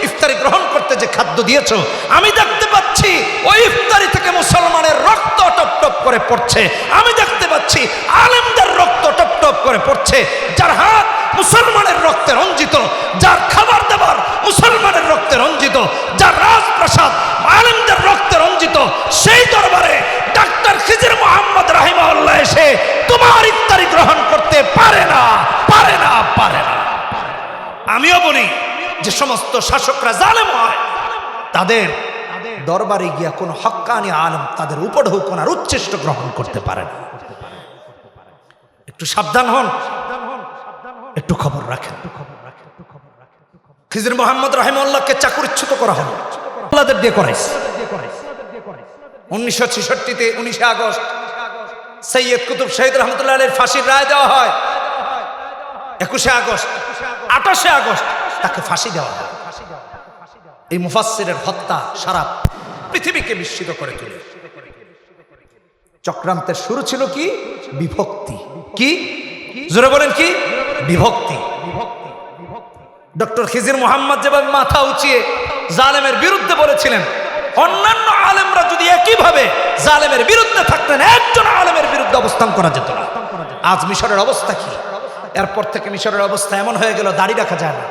ইফতারি গ্রহণ করতে যে খাদ্য দিয়েছো, আমি দেখতে পাচ্ছি ওই ইফতারি থেকে মুসলমানের রক্ত টপ টপ করে পড়ছে। আমি দেখতে পাচ্ছি আলেমদের রক্ত টপ টপ করে পড়ছে। যার হাত মুসলমানের রক্তে রঞ্জিত, যার খাবার দাবার মুসলমানের রক্তে রঞ্জিত, যার রাজপ্রাসাদ আলেমদের রক্তে রঞ্জিত, সেই দরবারে ডাক্তার খিজির মোহাম্মদ রাহিমাহুল্লাহ এসে তোমার ইফতারি গ্রহণ করতে পারে না, পারে না, পারে না। আমিও বলি যে সমস্ত শাসকরা জালেম হয়, তাদের দরবারে গিয়া কোন হক্কানি আলেম তাদের উপঢৌকনার উচ্ছিষ্ট গ্রহণ করতে পারে না। একটু সাবধান হন, একটু খবর রাখেন। খিজির মোহাম্মদ রাহিমাহুল্লাহকে চাকরিচ্যুত করা হলো, আল্লাহদের দিয়ে করাইছে। 1966-তে 19 আগস্ট সৈয়দ কুতুব শহীদ রহমতুল্লাহ আলাইহির ফাঁসির রায় দেওয়া হয়। 21 আগস্ট 28 আগস্ট তাকে ফাঁসি দেওয়া হয়। এই মুফাসসিরের হত্যা সারা পৃথিবীকে বিস্মিত করে তোলে। চক্রান্তের শুরু ছিল কি? বিভক্তি। কি জোরে বলেন? কি বিভক্তি? ডক্টর খিজির মোহাম্মদ যেভাবে মাথা উঁচিয়ে জালেমের বিরুদ্ধে বলেছিলেন, অন্যান্য আলেমরা যদি একইভাবে জালেমের বিরুদ্ধে থাকতেন, একজন আলেমের বিরুদ্ধে অবস্থান করা যেত না। আজ মিশরের অবস্থা কি? এরপর থেকে মিশরের অবস্থা এমন হয়ে গেল, দাড়ি রাখা যায় না।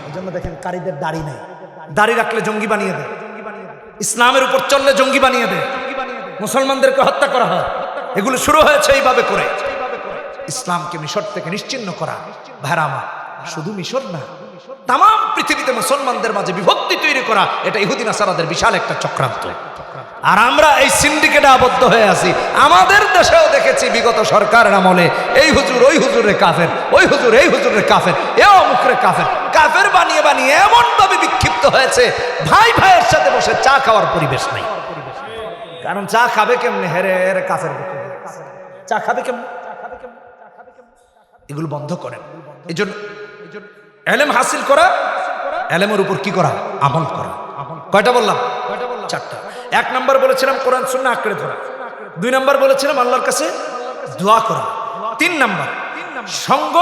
এই জন্য দেখেন কারীদের দাড়ি নেই। দাড়ি রাখলে জঙ্গি বানিয়ে দেয়, ইসলামের উপর চললে জঙ্গি বানিয়ে দেয়, মুসলমানদেরকে হত্যা করা হয়। এগুলো শুরু হয়েছে এইভাবে করে ইসলামকে মিশর থেকে নিশ্চিহ্ন করা। ভাইরামা, শুধু মিশর না, তাম পৃথিবীতে মুসলমানদের মাঝে বিভক্তি তৈরি করা, এটা ইহুদি নাসারাদের বিশাল একটা চক্রান্ত। আর আমরা এই সিন্ডিকেটে আবদ্ধ হয়ে আছি। আমাদের দেশেও দেখেছি বিগত সরকারের আমলে এই হুজুর ওই হুজুরে কাফের, ওই হুজুর এই হুজুরে কাফের, এ অমুকরে কাফের, কাফের বানিয়ে বানিয়ে এমন ভাবে বিক্ষিপ্ত হয়েছে, ভাই ভাইয়ের সাথে বসে চা খাওয়ার পরিবেশ নাই। কারণ চা খাবে কেমনে? হেরে হেরে কাফের, চা খাবে কেমনে? এগুলো বন্ধ করেন। এই জন্য এলেম হাসিল করা, এলেমের উপর কি করা? আমল করা। কয়টা বললাম? চারটা। 1 নম্বর বলেছিলাম কোরআন সুন্নাহ আঁকড়ে ধরা। 2 নম্বর বলেছিলাম আল্লাহর কাছে দোয়া করা। 3 নম্বর সঙ্গ,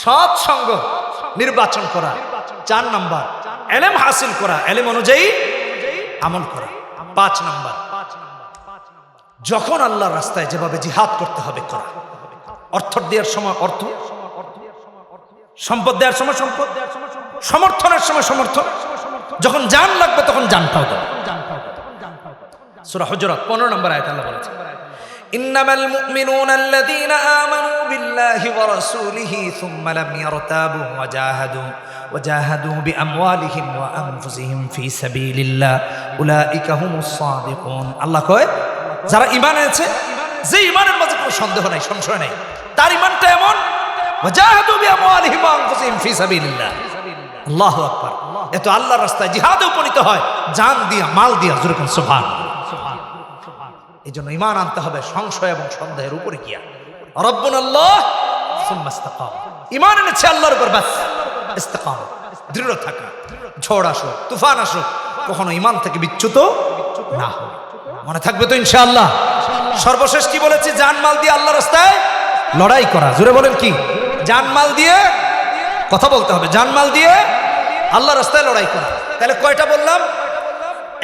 সৎ সঙ্গ নির্বাচন করা। 4 নম্বর এলেম হাসিল করা, এলেম অনুযায়ী আমল করা। 5 নম্বর যখন আল্লাহর রাস্তায় যেভাবে জিহাদ করতে হবে করা। অর্থ দেওয়ার সময় অর্থ, সম্পদ দেওয়ার সময় সম্পদ, সমর্থনের সময় সমর্থন, যখন জান লাগবে তখন জানটাও দেবে। সূরা হুজুরাত 15 নম্বর আয়াত আল্লাহ বলেছেন, ইন্নামাল মুমিনুনা আল্লাযীনা আমানু বিল্লাহি ওয়া রাসূলিহি সুম্মা লাম ইয়ারতাবু ওয়া জাহাদু বিআমওয়ালিহিম ওয়া আনফুসিহিম ফি সাবিলিল্লাহ উলাইকা হুমুস সাদিকুন। আল্লাহ কয়, যারা ঈমান এনেছে, যে ঈমানের মাঝে কোনো সন্দেহ নাই, সংশয় নাই, তার ঈমানটা এমন, ওয়া জাহাদু বিআমওয়ালিহিম ওয়া আনফুসিহিম ফি সাবিলিল্লাহ। আল্লাহু আকবার। এত আল্লাহর রাস্তায় জিহাদে উপনীত হয় জান দিয়া, মাল দিয়া। জোরে কোন সুবহানাল্লাহ। এই জন্য ঈমান আনতে হবে সংশয় এবং সন্দেহের উপরে গিয়া। রব্বুনাল্লাহ সুম্মা ইসতাকাম। ঈমান এনেছে আল্লাহর উপর, বাস ইসতিকাম, দৃঢ় থাকা। ঝড় আসুক, তুফান আসুক, কখনো ঈমান থেকে বিচ্যুত না হয়। মনে থাকবে তো ইনশাআল্লাহ? সর্বশেষ কি বলেছি? জানমাল দিয়ে আল্লাহর রাস্তায় লড়াই করা। জোরে বলেন কি? জানমাল দিয়ে কথা বলতে হবে, জানমাল দিয়ে আল্লাহর রাস্তায় লড়াই করা। তাহলে কয়টা বললাম?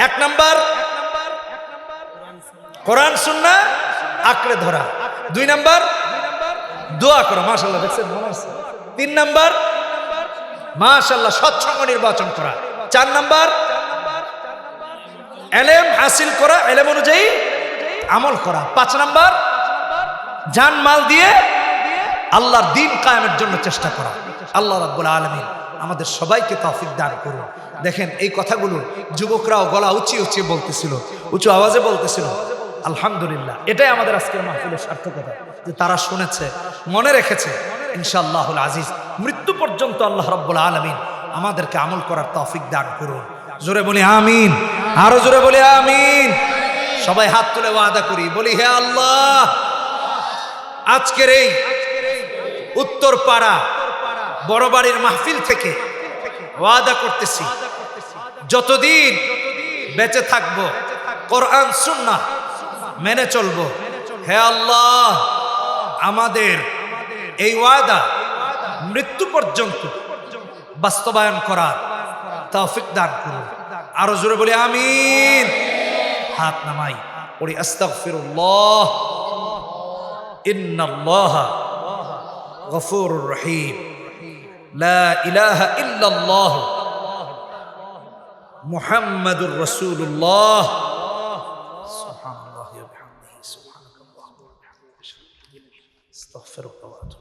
1 নাম্বার কোরআন সুন্নাহ আঁকড়ে ধরা। 2 নাম্বার দোয়া করা। মাশাআল্লাহ, দেখছেন? 3 নাম্বার মাশাআল্লাহ সৎসঙ্গ নির্বাচন করা। 4 নাম্বার এলেম হাসিল করা, এলেম অনুযায়ী আমল করা। 5 নাম্বার জান মাল দিয়ে আল্লাহর দ্বীন কায়েমের জন্য চেষ্টা করা। আল্লাহ রাব্বুল আলামিন আমাদের সবাইকে তৌফিক দান করুন। দেখেন এই কথাগুলো যুবকরাও গলা উঁচিয়ে উঁচিয়ে বলতেছিল, উঁচু আওয়াজে বলতেছিল। আলহামদুলিল্লাহ, এটাই আমাদের আজকের মাহফিলের সার্থকতা, যে তারা শুনেছে, মনে রেখেছে। ইনশাআল্লাহুল আজিজ মৃত্যু পর্যন্ত আল্লাহ রাব্বুল আলামিন আমাদেরকে আমল করার তৌফিক দান করুন। জোরে বলি আমিন, আরো জোরে বলি আমিন। সবাই হাত তুলে ওয়াদা করি, বলি হে আল্লাহ, আজকের এই উত্তরপাড়া বড় বাড়ির মাহফিল থেকে ওয়াদা করতেছি, যতদিন বেঁচে থাকবো কোরআন সুন্নাহ মেনে চলবো। হে আল্লাহ, আমাদের এই ওয়াদা মৃত্যু পর্যন্ত বাস্তবায়ন করার তৌফিক দান করুন। আরো জোরে বলি আমিন। হাত নামাই পড়ি আস্তাগফিরুল্লাহ ইন্নাল্লাহা গফুরুর রহিম লা ইলাহা ইল্লাল্লাহ মুহাম্মাদুর রাসূলুল্লাহ সুবহানাল্লাহি ওয়া বিহামদিহি সুবহানাকাল্লাহুম্মা ওয়া বিহামদিকা আশহাদু আল্লা ইলাহা ইল্লা আনতা আস্তাগফিরুকা ওয়া আতুবু